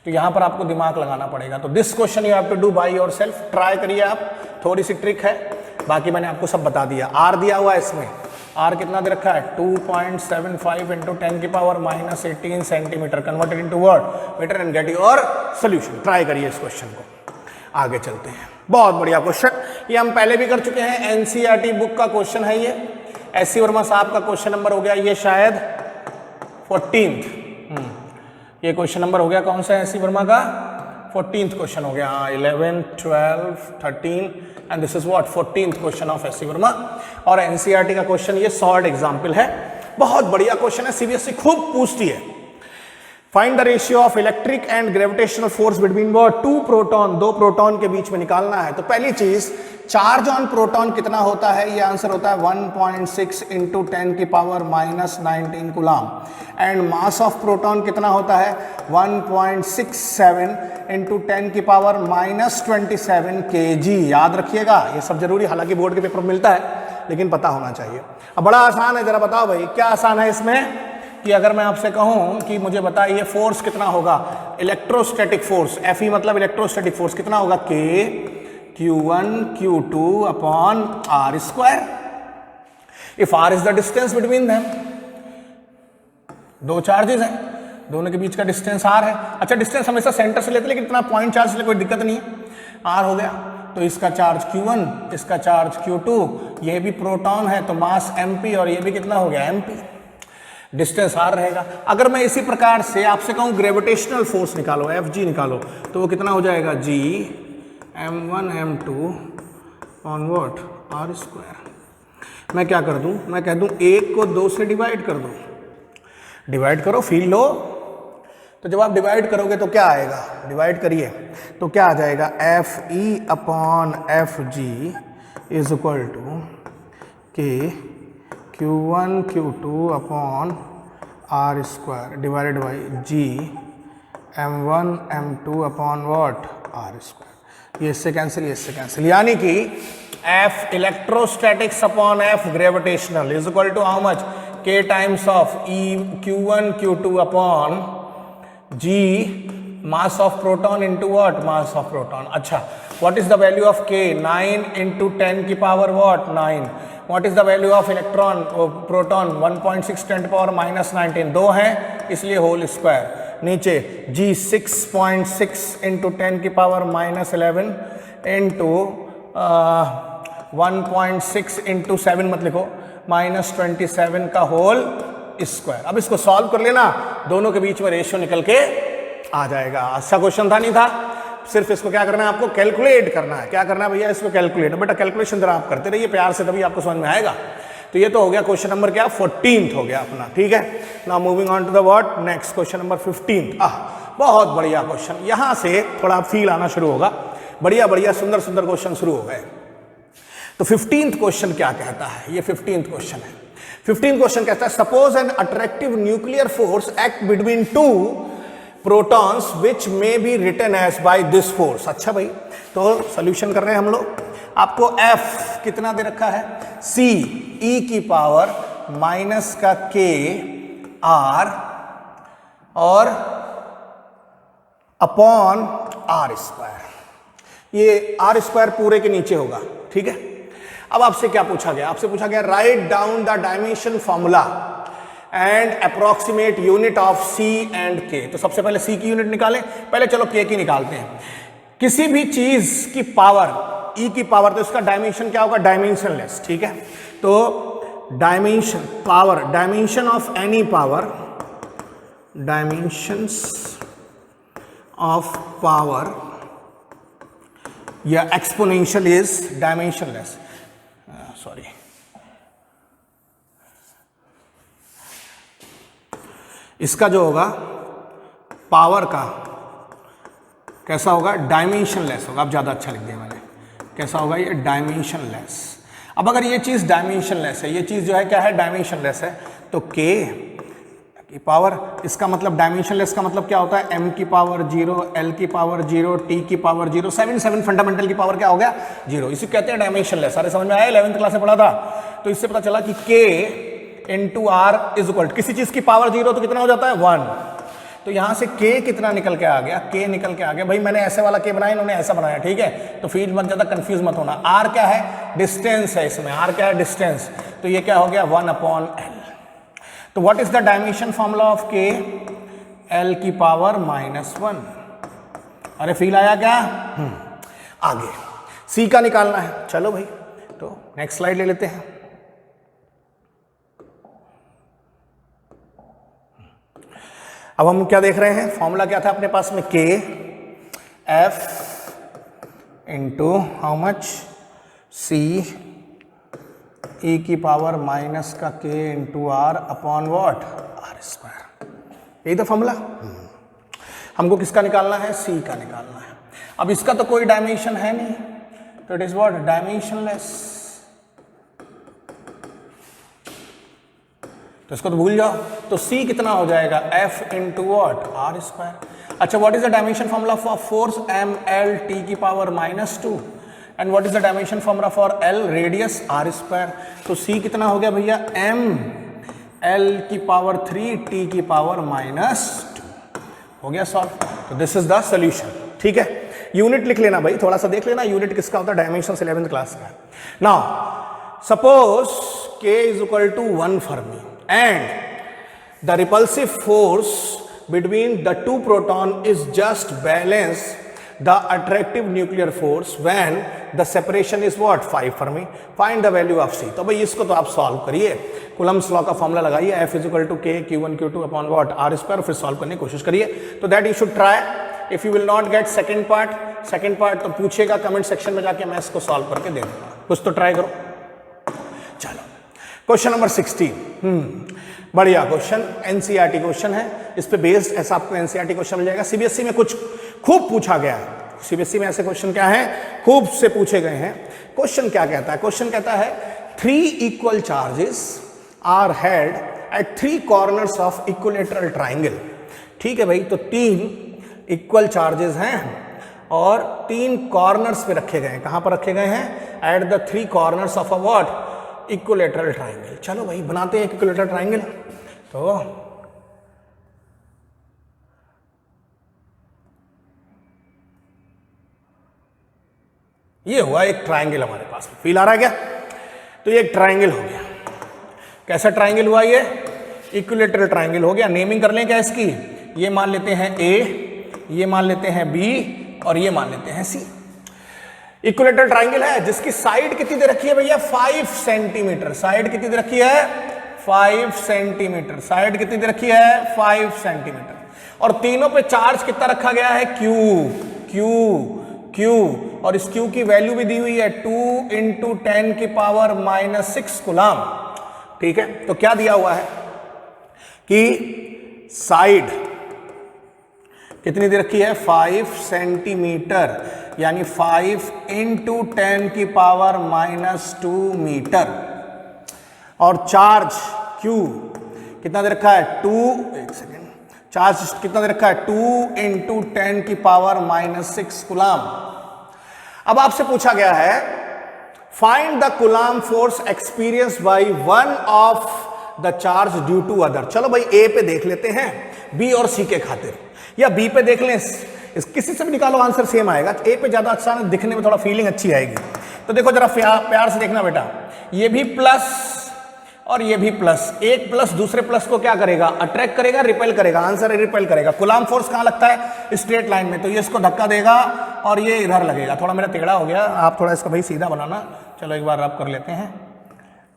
तो यहां पर आपको दिमाग लगाना पड़ेगा। तो this question you have to do by yourself, try करिए आप, थोड़ी सी ट्रिक है, बाकी मैंने आपको सब बता दिया। R दिया हुआ है इसमें, R कितना दे रखा है 2.75 × 10⁻⁻18 centimetre, converted into word metre and get your solution. Try करिए इस क्वेश्चन को, आगे चलते हैं। बहुत बढ़िया क्वेश्चन, ये हम पहले भी कर चुके हैं, एनसीईआरटी बुक का क्वेश्चन है ये, एससी वर्मा साहब का क्वेश्चन नंबर हो गया ये शायद 14th, ये क्वेश्चन नंबर हो गया कौन सा है, एससी वर्मा का 14th क्वेश्चन हो गया, 11, 12, 13 and this is what 14th question of SC Verma. और एनसीईआरटी का क्वेश्चन ये शॉर्ट एग्जाम्पल है, बहुत बढ़िया क्वेश्चन है, सीबीएसई खूब पूछती है। Find the ratio of electric and gravitational force between what, 2 proton, 2 proton के बीच में निकालना है। तो पहली चीज, चार्ज ऑन प्रोटॉन कितना होता है, ये आंसर होता है 1.6 × 10⁻⁻19 coulomb, and mass of proton कितना होता है 1.67 × 10⁻⁻27 kg। याद रखिएगा, ये सब जरूरी, हालांकि बोर्ड के पेपर में मिलता है लेकिन पता होना चाहिए। अब बड़ा आसान है, जरा बताओ भाई क्या आसान है इसमें, कि अगर मैं आपसे कहूं कि मुझे बताइए फोर्स कितना होगा, इलेक्ट्रोस्टैटिक फोर्स, Fe मतलब इलेक्ट्रोस्टैटिक फोर्स कितना होगा, K Q1 Q2 upon R square. If R is the distance between them, दो चार्जेस हैं, दोनों के बीच का डिस्टेंस R है। अच्छा डिस्टेंस हमेशा सेंटर से लेते, लेकिन इतना पॉइंट चार्ज से कोई दिक्कत नहीं है, R हो गया, तो इसका चार्ज Q1, इसका चार्ज Q2, ये भी प्रोटॉन है तो मास mp, और ये भी कितना हो गया mp, डिस्टेंस R रहेगा। अगर मैं इसी प्रकार से आपसे कहूं ग्रेविटेशनल फोर्स निकालो, Fg निकालो, तो वो कितना हो जाएगा G m1 m2 on what R square. मैं क्या कर दूं, मैं कह दूं 1 को 2 से डिवाइड कर दूं, डिवाइड करो फील लो, तो जब आप डिवाइड करोगे तो क्या आएगा, डिवाइड करिए तो क्या आ जाएगा, Fe upon Fg is equal to K Q1 Q2 upon R square divided by G M1 M2 upon what R square. ये इससे कैंसिल, ये इससे कैंसिल, यानी कि F electrostatics upon F gravitational is equal to how much K times of E Q1 Q2 upon G mass of proton into what? Mass of proton. अच्छा, what is the value of K? 9 into 10 की power what? 9. What is the value of electron? Proton 1.6 10 power minus 19. दो हैं इसलिए whole square. नीचे G 6.6 into 10 की power minus 11 into 1.6 into 7 मत लिखो minus 27 का whole square. अब इसको solve कर लेना, दोनों के बीच में रेशियो निकल के आ जाएगा। अच्छा क्वेश्चन था नहीं था, सिर्फ इसको क्या करना है आपको कैलकुलेट करना है। क्या करना है भैया? इसको कैलकुलेट। बेटा कैलकुलेशन जरा आप करते रहिए प्यार से, तभी आपको समझ में आएगा। तो ये तो हो गया क्वेश्चन नंबर क्या 14th हो गया अपना, ठीक है। Now moving on to the what next question number 15th। बहुत बढ़िया क्वेश्चन, यहां से थोड़ा फील आना शुरू होगा, बढ़िया बढ़िया सुंदर सुंदर क्वेश्चन शुरू हो गए। तो 15th क्वेश्चन क्या कहता है? ये 15th क्वेश्चन है। 15th क्वेश्चन कहता है suppose an attractive nuclear force act between two protons which may be written as by this force. अच्छा भाई, तो सॉल्यूशन कर रहे हैं हम लोग। आपको F कितना दे रखा है? C E की पावर माइनस का K R और अपॉन R स्क्वायर। ये R स्क्वायर पूरे के नीचे होगा, ठीक है। अब आपसे क्या पूछा गया? आपसे पूछा गया write down the dimension formula and approximate unit of C and K। तो सबसे पहले C की यूनिट निकालें, पहले चलो K की निकालते हैं। किसी भी चीज की पावर E की पावर, तो इसका डायमेंशन क्या होगा? डायमेंशनलेस, ठीक है। तो dimension power, dimension of any power, dimensions of power या एक्सपोनेंशियल इज डायमेंशनलेस। सॉरी, इसका जो होगा पावर का कैसा होगा? डायमेंशनलेस होगा। अब ज़्यादा अच्छा लिख दिया मैंने, कैसा होगा ये? डायमेंशनलेस। अब अगर ये चीज़ डायमेंशनलेस है, ये चीज़ जो है क्या है? डायमेंशनलेस है, तो K की पावर, इसका मतलब डायमेंशनलेस का मतलब क्या होता है? M की पावर 0, L की पावर 0, T की पावर 0, 7 फंडामेंटल की पावर क्या हो गया? 0। इसी कहते हैं डायमेंशनलेस। सारे समझ में आया? 11th क्लास में पढ़ा था। तो इससे पता चला कि K into R is equal, किसी चीज की पावर 0 तो कितना हो जाता है? 1। तो यहां से K कितना निकल के आ गया? K निकल के आ गया। भाई मैंने ऐसे वाला K बनाया, इन्होंने ऐसा बनाया, ठीक है। तो फील्ड मत ज्यादा कंफ्यूज मत होना। R क्या है? डिस्टेंस है इसमें। R क्या है? डिस्टेंस। तो ये क्या हो गया? 1 अपॉन L। तो what is the dimension formula of K? L की पावर -1। अरे फील आया क्या? आगे C का निकालना है। चलो भाई, तो नेक्स्ट स्लाइड ले लेते हैं। अब हम क्या देख रहे हैं? फॉर्मूला क्या था अपने पास में? K F into how much? C E की पावर माइनस का K into R upon what? R square. यही तो फॉर्मूला। हमको किसका निकालना है? C का निकालना है। अब इसका तो कोई डायमेंशन है नहीं, तो इट इज वॉट? डायमेंशनलेस। तो इसको तो भूल जाओ। तो C कितना हो जाएगा? F into what? R square. अच्छा, what is the dimension formula for force M L T की power -2 and what is the dimension formula for L radius R square. तो C कितना हो गया भैया? M L की पावर 3 T की power -2 हो गया सॉल्व। तो दिस इज द सोल्यूशन, ठीक है। यूनिट लिख लेना भाई, थोड़ा सा देख लेना यूनिट किसका होता है? डायमेंशन 11th क्लास का। Now suppose K is equal to 1 for me and the repulsive force between the two proton is just balance the attractive nuclear force when the separation is what? 5 for me. Find the value of C। तो भाई इसको तो आप solve करिए, Coulomb's law का formula लगाइए, F is equal to K Q1 Q2 upon what? R square, फिर solve करने की कोशिश करिए। तो that you should try. If you will not get second part तो पूछेगा कमेंट सेक्शन में जाके, मैं इसको सॉल्व करके दे दूंगा। कुछ तो ट्राई करो। चलो क्वेश्चन नंबर 16। बढ़िया क्वेश्चन, एनसीईआरटी क्वेश्चन है। इस पे बेस्ड ऐसा आपको एनसीईआरटी क्वेश्चन मिल जाएगा। सीबीएसई में कुछ खूब पूछा गया है। सीबीएसई में ऐसे क्वेश्चन क्या है? खूब से पूछे गए हैं। क्वेश्चन क्या कहता है? क्वेश्चन कहता है 3 equal charges are held at 3 corners of equilateral triangle। ठीक है भाई, तो 3 इक्वल चार्जेस हैं और 3 कॉर्नर्स पे रखे गए हैं। कहां पर रखे गए हैं? At the 3 corners of a what? Equilateral triangle. चलो भाई बनाते हैं इक्विलेटरल ट्राइंगल। तो ये हुआ एक ट्राइंगल हमारे पास, फील आ रहा है क्या? तो ये एक ट्राइंगल हो गया। कैसा ट्राइंगल हुआ ये? इक्विलेटरल ट्राइंगल हो गया। नेमिंग कर लें क्या इसकी? ये मान लेते हैं A, ये मान लेते हैं B और ये मान लेते हैं C। इक्विलेटरल ट्राइंगल है जिसकी साइड कितनी दे रखी है भैया? 5 सेंटीमीटर। साइड कितनी दे रखी है? 5 सेंटीमीटर। साइड कितनी दे रखी है? 5 सेंटीमीटर। और तीनों पे चार्ज कितना रखा गया है? Q, Q, Q। और इस Q की वैल्यू भी दी हुई है 2 × 10⁻⁻6 कूलम। ठीक है, तो क्या दिया हुआ है कि साइड कितनी दे रखी है? 5 सेंटीमीटर, यानी 5 × 10⁻⁻2 मीटर। और चार्ज Q कितना दे रखा है? 2, एक सेकेंड, चार्ज कितना दे रखा है? 2 × 10⁻6 कूलम। अब आपसे पूछा गया है find the Coulomb force experienced by one of the charge due to other. चलो भाई ए पे देख लेते हैं, बी और सी के खातिर, या बी पे देख लें, इस किसी से भी निकालो आंसर सेम आएगा। ए पे ज्यादा अच्छा, दिखने में थोड़ा फीलिंग अच्छी आएगी। तो देखो जरा प्यार से देखना बेटा, ये भी प्लस और ये भी प्लस। एक प्लस दूसरे प्लस को क्या करेगा? अट्रैक्ट करेगा, रिपेल करेगा। आंसर है रिपेल करेगा। कूलम फोर्स कहां लगता है? स्ट्रेट लाइन में। तो ये इसको धक्का देगा और ये इधर लगेगा। थोड़ा मेरा टेढ़ा हो गया, आप थोड़ा इसको भाई सीधा बनाना। चलो एक बार रब कर लेते हैं।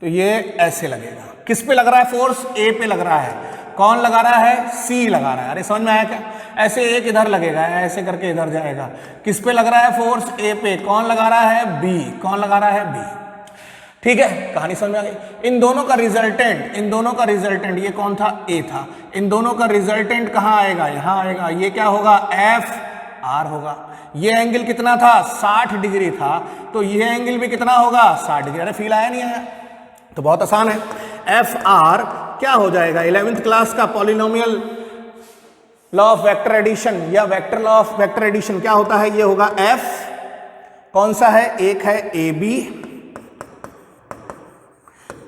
तो ये ऐसे लगेगा। किस पे लग रहा है फोर्स? ए पे लग रहा है। कौन लगा रहा है? सी लगा रहा है। अरे समझ में आया क्या? ऐसे एक इधर लगेगा, ऐसे करके इधर जाएगा। किस पे लग रहा है फोर्स? ए पे। कौन लगा रहा है? बी। कौन लगा रहा है? बी। ठीक है, कहानी समझ में आ गई। इन दोनों का रिजल्टेंट ये कौन था? ए था। इन दोनों का रिजल्टेंट कहां आएगा? यहां आएगा। ये क्या होगा? एफ आर होगा। ये एंगल कितना था? 60 डिग्री था। तो ये एंगल भी कितना होगा? 60 डिग्री। अरे फील आया नहीं आया? तो बहुत आसान है। एफ आर क्या हो जाएगा? 11th क्लास का polynomial law of vector addition या vector law of vector addition क्या होता है? ये होगा एफ, कौन सा है? एक है ए बी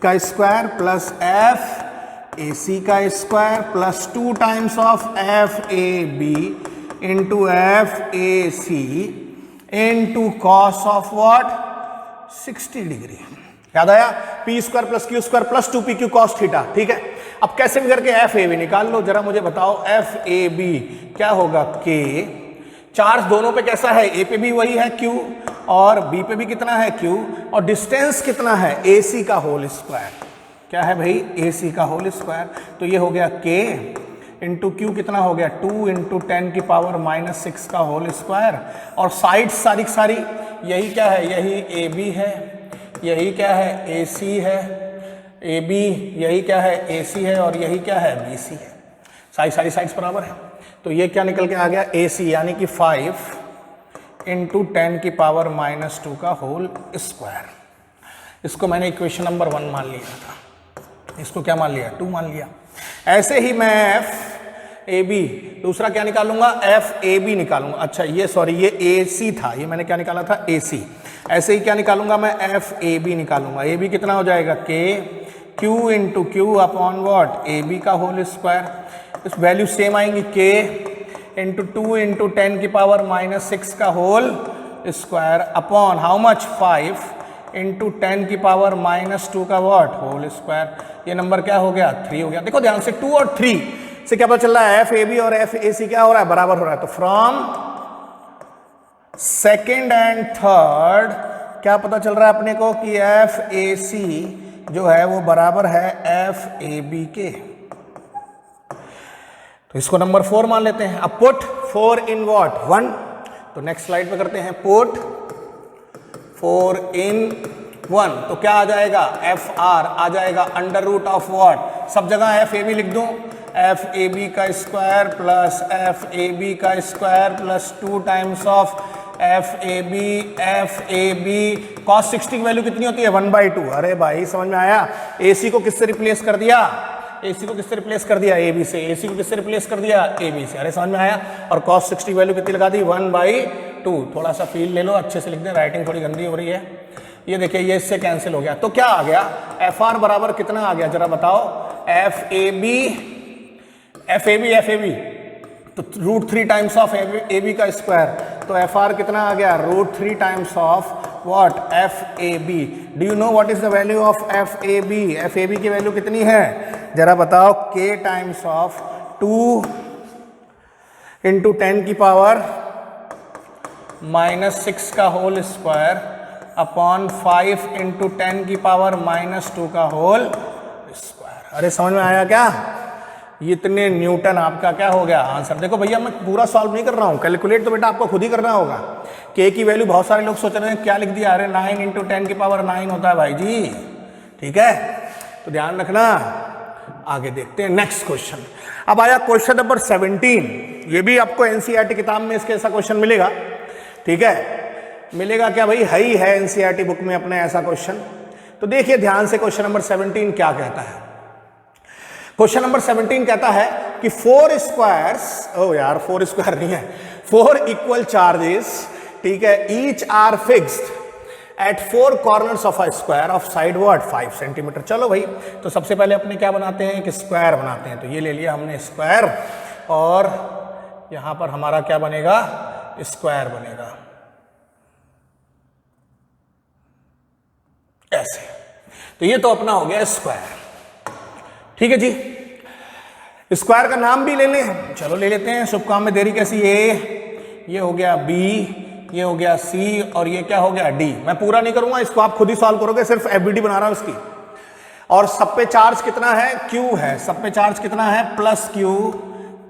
का square plus F A C का square plus 2 times of F A B into F A C into cos of what? 60 degree. याद आया? P square plus Q square plus 2 P Q cos theta. ठीक है, अब कैसे भी करके F A B निकाल लो। जरा मुझे बताओ एफ ए बी क्या होगा? के। चार्ज दोनों पे कैसा है? ए पे भी वही है Q और बी पे भी कितना है? Q। और डिस्टेंस कितना है? AC का होल स्क्वायर। क्या है भाई? AC का होल स्क्वायर। तो ये हो गया K इंटू Q कितना हो गया? 2 × 10⁻⁻6 का होल स्क्वायर। और साइड सारी सारी यही क्या है? यही AB है, यही क्या है? AC है, AB यही क्या है? AC है और यही क्या है? BC है। सारी साइड्स बराबर है। तो ये क्या निकल के आ गया? AC, यानी कि 5 × 10⁻⁻2 का होल स्क्वायर। इसको मैंने इक्वेशन नंबर 1 मान लिया था। इसको क्या मान लिया? 2 मान लिया। ऐसे ही मैं एफ ए बी दूसरा क्या निकालूंगा? एफ ए बी निकालूंगा। अच्छा ये सॉरी, ये ए सी था, ये मैंने क्या निकाला था? ए सी। ऐसे ही क्या निकालूंगा मैं? एफ ए बी निकालूंगा। ए बी कितना हो जाएगा? K Q into Q upon what? A B का होल स्क्वायर। इस वैल्यू सेम आएंगी, के इंटू 2 × 10⁻6 का whole square upon how much? 5 × 10⁻2 का वॉट? Whole square. ये नंबर क्या हो गया? 3 हो गया। देखो ध्यान से, 2 और 3 से क्या पता चल रहा है? एफ ए बी और एफ ए सी क्या हो रहा है? बराबर हो रहा है। तो फ्रॉम सेकेंड एंड थर्ड क्या पता चल रहा है अपने को? कि एफ ए सी जो है वो बराबर है एफ ए बी के। तो इसको नंबर 4 मान लेते हैं। अब पुट 4 इन व्हाट? 1। तो नेक्स्ट स्लाइड पे करते हैं। पुट 4 इन 1 तो क्या आ जाएगा? एफ आर आ जाएगा अंडर रूट ऑफ व्हाट? सब जगह एफ ए बी लिख दूं। एफ ए बी का square plus F A B का square plus 2 times of F A B cos 60 की वैल्यू कितनी होती है 1/2। अरे भाई समझ में आया। AC को किससे रिप्लेस कर दिया, AC को किससे रिप्लेस कर दिया AB से, AC को किससे रिप्लेस कर दिया AB से। अरे समझ में आया। और cos 60 की वैल्यू कितनी लगा दी 1/2। थोड़ा सा फील ले लो, अच्छे से लिख दें, राइटिंग थोड़ी गंदी हो रही है। ये देखिए ये इससे कैंसिल हो गया, तो क्या आ गया FR बराबर कितना आ गया जरा बताओ। FAB तो √3 टाइम्स ऑफ AB का स्क्वायर, तो FR कितना आ गया √3 times of what FAB। Do you know what is the value of FAB की वैल्यू कितनी है जरा बताओ। K टाइम्स ऑफ 2 × 10 की पावर -6 का होल स्क्वायर अपॉन 5 × 10 की पावर -2 का होल स्क्वायर। अरे समझ में आया क्या। इतने न्यूटन आपका क्या हो गया आंसर। देखो भैया मैं पूरा सॉल्व नहीं कर रहा हूँ, कैलकुलेट तो बेटा आपको खुद ही करना होगा। K की वैल्यू बहुत सारे लोग सोच रहे हैं क्या लिख दिया, अरे 9 × 10 की पावर 9 होता है भाई जी, ठीक है, तो ध्यान रखना। आगे देखते हैं नेक्स्ट क्वेश्चन। अब आया क्वेश्चन नंबर 17। ये भी आपको NCERT किताब में इसके ऐसा क्वेश्चन मिलेगा, ठीक है, मिलेगा क्या भाई, है ही है NCERT बुक में अपने ऐसा क्वेश्चन। तो देखिए ध्यान से क्वेश्चन नंबर 17 क्या कहता है। क्वेश्चन नंबर 17 कहता है कि 4 स्क्वायर्स, ओ यार 4 स्क्वायर नहीं है, 4 इक्वल चार्जेस, ठीक है, each are fixed at 4 corners of a square of side what 5 centimetre. चलो भाई, तो सबसे पहले अपने क्या बनाते हैं कि स्क्वायर बनाते हैं। तो ये ले लिया हमने स्क्वायर, और यहां पर हमारा क्या बनेगा स्क्वायर बनेगा ऐसे। तो ये तो अपना हो गया स्क्वायर, ठीक है जी। स्क्वायर का नाम भी ले लें, चलो ले लेते हैं, शुभ काम में देरी कैसी। ये हो गया B, ये हो गया C, और ये क्या हो गया D। मैं पूरा नहीं करूंगा इसको, आप खुद ही सॉल्व करोगे, सिर्फ FBD बना रहा हूं इसकी। और सब पे चार्ज कितना है Q है, सब पे चार्ज कितना है +Q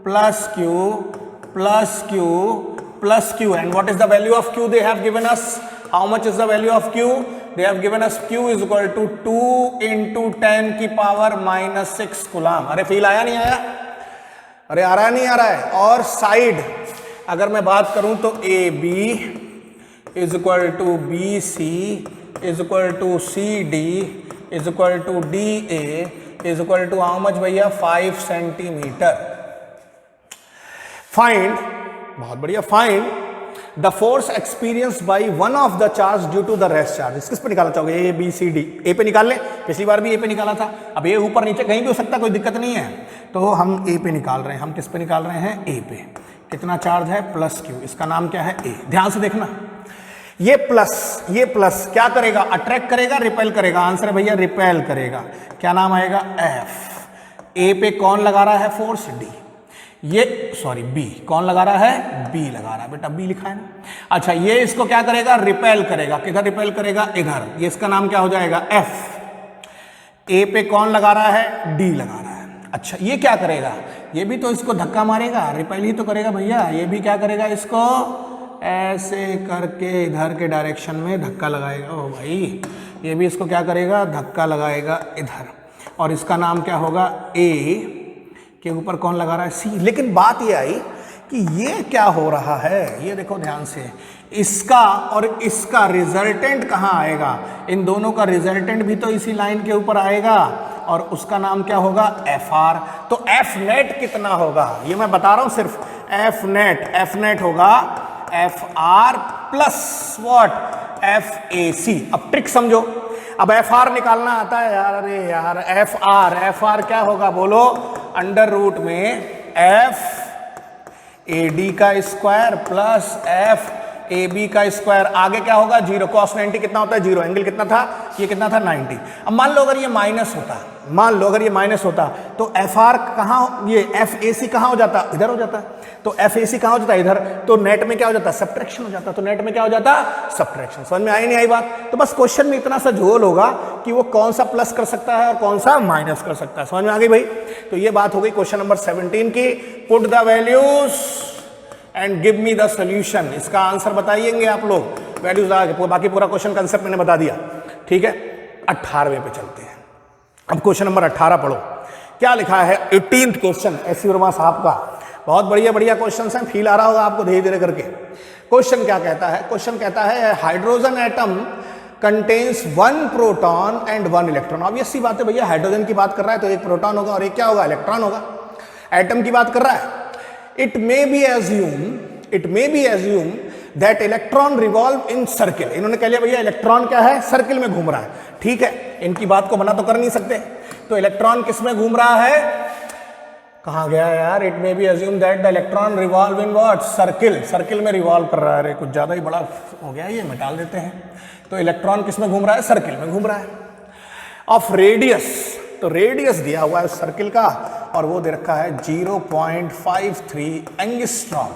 plus Q plus Q plus Q। And what is the value of Q they have given us. How much is the value of Q? They have given us Q is equal to 2 × 10 की power -6 coulomb. अरे feel आया नहीं आया, अरे आ रहा है नहीं आ रहा है। और साइड अगर मैं बात करूं तो AB is equal to BC is equal to CD is equal to DA is equal to how much भैया 5 सेंटीमीटर। फाइंड, बहुत बढ़िया, find the force experiences by one of the charge due to the rest charge. किस पे निकालना चाहोगे, A B C D। ए पे निकाल लें, पिछली बार भी ए पे निकाला था, अब ये ऊपर नीचे कहीं भी हो सकता, कोई दिक्कत नहीं है। तो हम ए पे निकाल रहे हैं, हम किस पे निकाल रहे हैं ए पे। कितना चार्ज है +Q, इसका नाम क्या है A। ध्यान से देखना, ये प्लस क्या करेगा, अट्रैक्ट करेगा रिपेल करेगा। आंसर है भैया रिपेल करेगा, क्या नाम आएगा F। ए पे कौन लगा रहा है फोर्स D, ये सॉरी B, कौन लगा रहा है B लगा रहा है, बेटा B लिखा है ना। अच्छा ये इसको क्या करेगा रिपेल करेगा, किधर रिपेल करेगा इधर, ये इसका नाम क्या हो जाएगा F। A पे कौन लगा रहा है D लगा रहा है। अच्छा ये क्या करेगा, ये भी तो इसको धक्का मारेगा, रिपेल ही तो करेगा भैया। ये भी क्या करेगा, इसको ऐसे करके इधर के डायरेक्शन में धक्का लगाएगा। ओ भाई ये भी इसको क्या करेगा, धक्का लगाएगा इधर, और इसका नाम क्या होगा A के ऊपर कौन लगा रहा है C। लेकिन बात ये आई कि ये क्या हो रहा है, ये देखो ध्यान से, इसका और इसका रिजल्टेंट कहाँ आएगा, इन दोनों का रिजल्टेंट भी तो इसी लाइन के ऊपर आएगा, और उसका नाम क्या होगा FR। तो F नेट कितना होगा, ये मैं बता रहा हूं सिर्फ, F नेट होगा FR प्लस व्हाट FAC। अब ट्रिक समझो, अब FR निकालना आता है यार, अरे यार FR क्या होगा बोलो, अंडर रूट में FAD का स्क्वायर प्लस FAB का स्क्वायर, आगे क्या होगा 0, cos 90 कितना होता है 0, एंगल कितना था, ये कितना था 90। अब मान लो अगर ये माइनस होता, मान लो अगर ये माइनस होता, तो FR कहाँ, ये FAC कहाँ हो जाता, इधर हो जाता। तो FAC कहाँ हो जाता, इधर। तो नेट में क्या हो जाता, सब्ट्रैक्शन हो जाता। तो नेट में क्या हो जाता, सब्ट्रैक्शन। समझ में आई नहीं आई बात। तो बस क्वेश्चन में इतना सा झोल होगा कि वो कौन सा प्लस कर सकता है और कौन सा माइनस कर सकता है। समझ में आ गई भाई। तो ये बात हो गई क्वेश्चन नंबर 17 की। Put the values and give me the solution. इसका आंसर बताइएंगे आप लोग, वैल्यूज लगा के। बाकी पूरा क्वेश्चन कंसेप्ट मैंने बता दिया, ठीक है। 18वें पे चलते हैं। अब क्वेश्चन नंबर 18 पढ़ो, क्या लिखा है। 18th question S C Verma साहब का। बहुत बढ़िया बढ़िया क्वेश्चन हैं, फील आ रहा होगा आपको धीरे धीरे करके। क्वेश्चन क्या कहता है? क्वेश्चन कहता है hydrogen atom contains 1 proton and 1 electron. Obvious सी बात है भैया, हाइड्रोजन की बात कर रहा है तो एक प्रोटॉन होगा और एक क्या होगा? इलेक्ट्रॉन होगा। एटम की बात कर रहा है। It may be assume that electron revolve in circle. इन्होंने कह लिया भैया इलेक्ट्रॉन क्या है? सर्किल में घूम रहा है। ठीक है, इनकी बात को मना तो कर नहीं सकते। तो इलेक्ट्रॉन किस में घूम रहा है? कहाँ गया यार? It may be assume that the electron revolve in what? Circle. Circle में रिवॉल्व कर रहा है। अरे कुछ ज्यादा ही बड़ा हो गया, ये निकाल देते हैं। तो इलेक्ट्रॉन किस में घूम रहा है? सर्किल में घूम रहा है। ऑफ रेडियस, तो रेडियस दिया हुआ है सर्किल का और वो दे रखा है 0.53 एंगस्ट्रॉम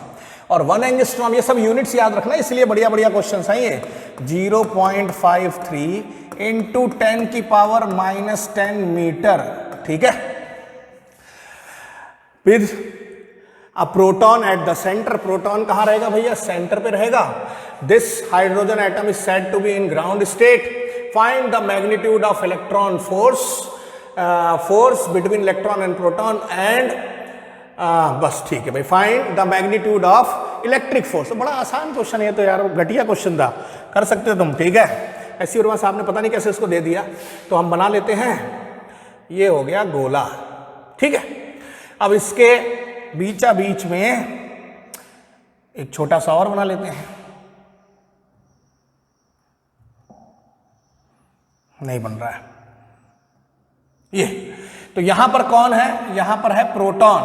और 1 एंगस्ट्रॉम। ये सब यूनिट्स याद रखना, इसलिए बढ़िया बढ़िया क्वेश्चंस हैं ये। 0.53 इंटू 10 की पावर -10 मीटर। ठीक है, with a proton at the centre. Proton कहां रहेगा भैया? सेंटर पे रहेगा। This hydrogen atom is said to be in ground state. Find the magnitude of electron force between electron and proton and बस ठीक है भाई, find the magnitude of electric force. तो बड़ा आसान क्वेश्चन है तो यार, घटिया क्वेश्चन था, कर सकते हो तुम। ठीक है, ऐसी वर्मा साहब ने पता नहीं कैसे इसको दे दिया। तो हम बना लेते हैं, ये हो गया गोला। ठीक है, अब इसके बीचा बीच में एक छोटा सा और बना लेते हैं। नहीं बन रहा है ये। तो यहां पर कौन है? यहां पर है प्रोटॉन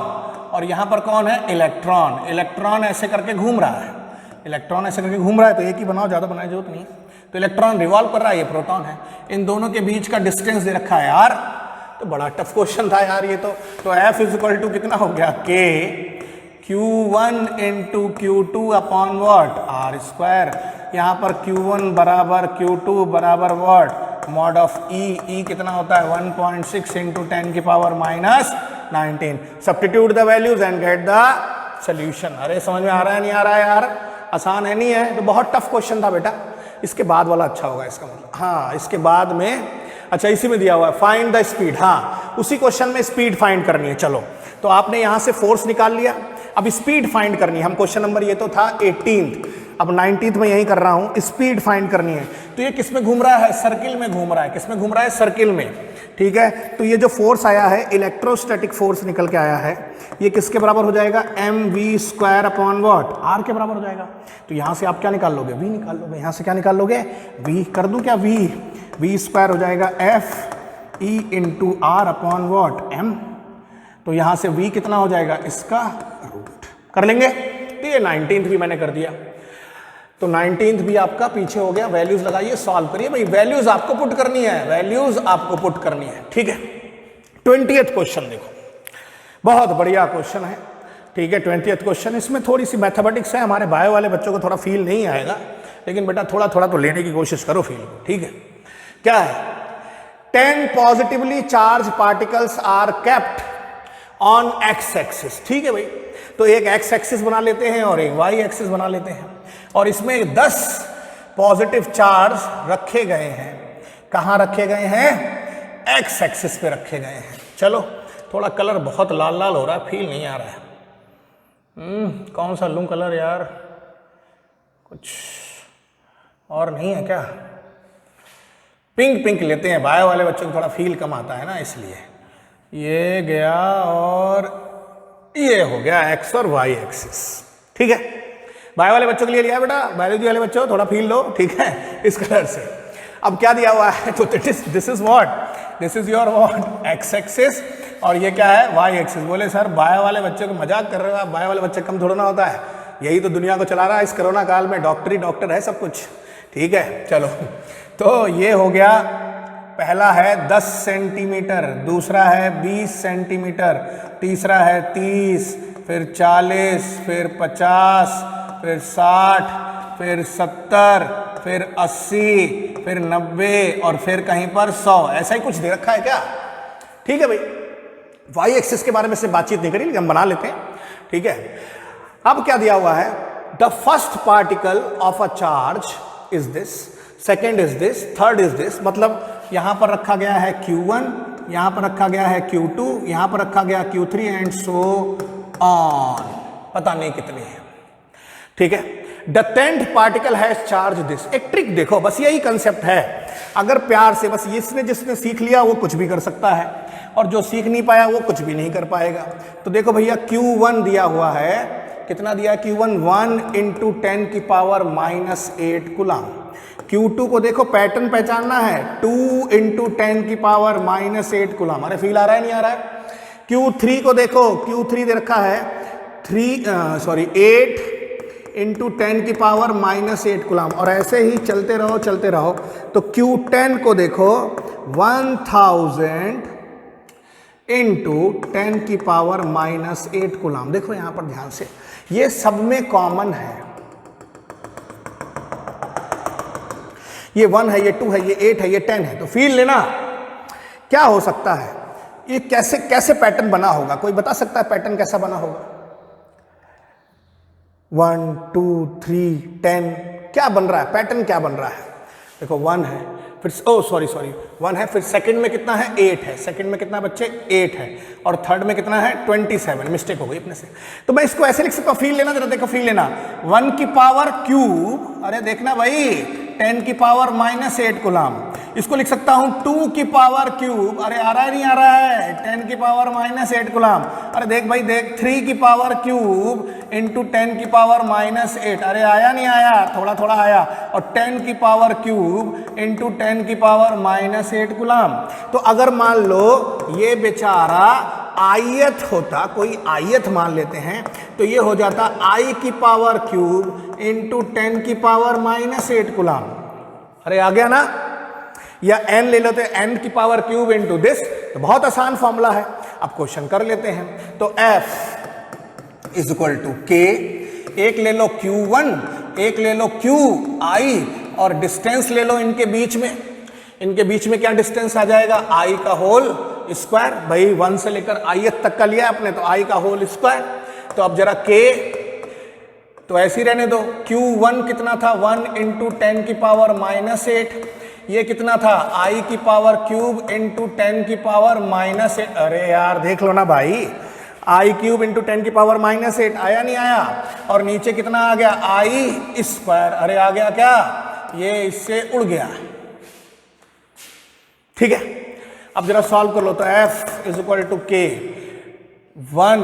और यहां पर कौन है? इलेक्ट्रॉन। इलेक्ट्रॉन ऐसे करके घूम रहा है। इलेक्ट्रॉन ऐसे करके घूम रहा है तो एक ही बनाओ, ज्यादा बनाने जरूरत नहीं। तो इलेक्ट्रॉन रिवॉल्व कर रहा है, ये प्रोटॉन है। इन दोनों के बीच का डिस्टेंस दे रखा है यार। तो बड़ा टफ क्वेश्चन था यार ये तो। F इक्वल टू कितना हो गया? K Q1 into Q2 upon what? R square. यहाँ पर Q1 बराबर Q2 बराबर वॉट? मॉड ऑफ E कितना होता है? 1.6 इंटू 10 की power -19। Substitute the values and get the solution. अरे समझ में आ रहा है नहीं आ रहा है यार? आसान है नहीं है? तो बहुत टफ क्वेश्चन था बेटा। इसके बाद वाला अच्छा होगा इसका मतलब। हाँ, इसके बाद में अच्छा इसी में दिया हुआ है फाइंड द स्पीड। हाँ, उसी क्वेश्चन में स्पीड फाइंड करनी है। चलो, तो आपने यहां से फोर्स निकाल लिया, अब स्पीड फाइंड करनी है। हम क्वेश्चन नंबर ये तो था 18th, अब 19th में यही कर रहा हूं, स्पीड फाइंड करनी है। तो ये किस में घूम रहा है? सर्किल में घूम रहा है। किस में घूम रहा है? सर्किल में। ठीक है, तो ये जो फोर्स आया है, इलेक्ट्रोस्टैटिक फोर्स निकल के आया है, ये किसके बराबर हो जाएगा? mv² upon what? R के बराबर हो जाएगा। तो यहां से आप क्या निकाल लोगे? v निकाल लोगे। यहां से क्या निकाल लोगे? v कर दूं क्या? v² हो जाएगा F E into R upon what? m। तो यहां से v कितना हो जाएगा? इसका रूट। कर लेंगे। तो ये 19th भी मैंने कर दिया। तो 19th भी आपका पीछे हो गया। वैल्यूज लगाइए, सॉल्व करिए भाई। वैल्यूज आपको पुट करनी है, वैल्यूज आपको पुट करनी है। ठीक है, 20th क्वेश्चन देखो, बहुत बढ़िया क्वेश्चन है। ठीक है, 20th क्वेश्चन, इसमें थोड़ी सी मैथमेटिक्स है। हमारे बायो वाले बच्चों को थोड़ा फील नहीं आएगा, लेकिन बेटा थोड़ा थोड़ा तो लेने की कोशिश करो फील को। ठीक है, क्या है? 10 positively charge particles are kept on X axis. ठीक है भाई, तो एक एक्स एक्सिस बना लेते हैं और एक वाई एक्सिस बना लेते हैं। और इसमें 10 पॉजिटिव चार्ज रखे गए हैं। कहां रखे गए हैं? एक्स एक्सिस पे रखे गए हैं। चलो, थोड़ा कलर बहुत लाल लाल हो रहा है, फील नहीं आ रहा है। कौन सा लूं कलर यार? कुछ और नहीं है क्या? पिंक पिंक लेते हैं, बायो वाले बच्चों को थोड़ा फील कम आता है ना, इसलिए। ये गया और ये हो गया एक्स और वाई एक्सिस। ठीक है, बायो वाले बच्चों के लिए लिया बेटा, बायोलॉजी वाले बच्चों थोड़ा फील लो। ठीक है, इस कलर से। अब क्या दिया हुआ है? तो this is what? This is your what? X axis. और ये क्या है? Y axis. बोले सर बायो वाले बच्चों को मजाक कर रहे हो आप, बायो वाले बच्चे कम थोड़ा ना होता है, यही तो दुनिया को चला रहा है इस कोरोना काल में। डॉक्टर है सब कुछ। ठीक है, चलो, तो ये हो गया। पहला है 10 सेंटीमीटर, दूसरा है 20 सेंटीमीटर, तीसरा है 30, फिर 40, फिर 50, फिर 60, फिर 70, फिर 80, फिर 90 और फिर कहीं पर 100। ऐसा ही कुछ दे रखा है क्या? ठीक है भाई, वाई एक्सिस के बारे में से बातचीत नहीं करी, लेकिन हम बना लेते हैं। ठीक है, अब क्या दिया हुआ है? The first particle of a charge is this, second is this, third is this. मतलब यहां पर रखा गया है Q1, यहां पर रखा गया है Q2, यहां पर रखा गया Q3 एंड सो ऑन। पता नहीं कितने हैं। ठीक है, the 10th particle has charge this. एक ट्रिक देखो, बस यही कंसेप्ट है, अगर प्यार से बस इसने जिसने सीख लिया वो कुछ भी कर सकता है, और जो सीख नहीं पाया वो कुछ भी नहीं कर पाएगा। तो देखो भैया Q1 दिया हुआ है, कितना दिया Q1, 1 × 10 की पावर -8 कूलम। Q2 को देखो, पैटर्न पहचानना है, 2 × 10 की पावर -8 कूलम। अरे फील आ रहा है नहीं आ रहा है? Q3 को देखो, Q3 दे रखा है 8 × 10 की पावर -8 कूलम, और ऐसे ही चलते रहो चलते रहो। तो Q10 को देखो, 1000 × 10 की पावर -8 कूलम। देखो यहां पर ध्यान से, ये सब में कॉमन है, ये 1 है, ये 2 है, ये 8 है, ये 10 है। तो फील लेना क्या हो सकता है, ये कैसे कैसे पैटर्न बना होगा, कोई बता सकता है पैटर्न कैसा बना होगा? 1 2 3 10 क्या बन रहा है, पैटर्न क्या बन रहा है? देखो 1 है, फिर सॉरी 1 है, फिर सेकंड में कितना है, 8 है, सेकंड में कितना बच्चे 8 है, और थर्ड में कितना है 27। मिस्टेक हो गई अपने से। तो मैं इसको ऐसे लिख सकता हूँ, फील लेना जरा, देखो फील लेना, 1 की पावर क्यूब, अरे देखना भाई 10 की पावर -8 कूलम। इसको लिख सकता हूं 2 की पावर क्यूब, अरे आ रहा है नहीं आ रहा है, 10 की पावर -8 कूलम। अरे देख भाई देख, 3 की पावर क्यूब × 10 की पावर -8, अरे आया नहीं आया, थोड़ा थोड़ा आया, और 10 की पावर क्यूब × 10 की पावर -8 कूलम। तो अगर मान लो ये बेचारा आयत होता, कोई आयत मान लेते हैं, तो ये हो जाता I की पावर क्यूब × 10 की पावर -8 कूलम। अरे आ गया ना? या n ले लेते हैं, n की पावर क्यूब × दिस, तो बहुत आसान फॉर्मूला है। अब क्वेश्चन कर लेते हैं। तो F = K, एक ले लो Q1, एक ले लो QI, और डिस्टेंस ले लो इनके बीच में। इनके बीच में क्या डिस्टेंस आ जाएगा, I का होल स्क्वायर। भाई 1 से लेकर आयत तक का लिया आपने, तो I का होल स्क्वायर। तो अब जरा K तो ऐसे ही रहने दो। Q1 कितना था, 1 × 10 की पावर -8, ये कितना था, I की पावर क्यूब × 10 की पावर -8। अरे यार देख लो ना भाई, I क्यूब × 10 की पावर -8 आया नहीं आया, और नीचे कितना आ गया, I स्क्वायर। अरे आ गया क्या, ये इससे उड़ गया। ठीक है, अब जरा सॉल्व कर लो। तो F = K, 1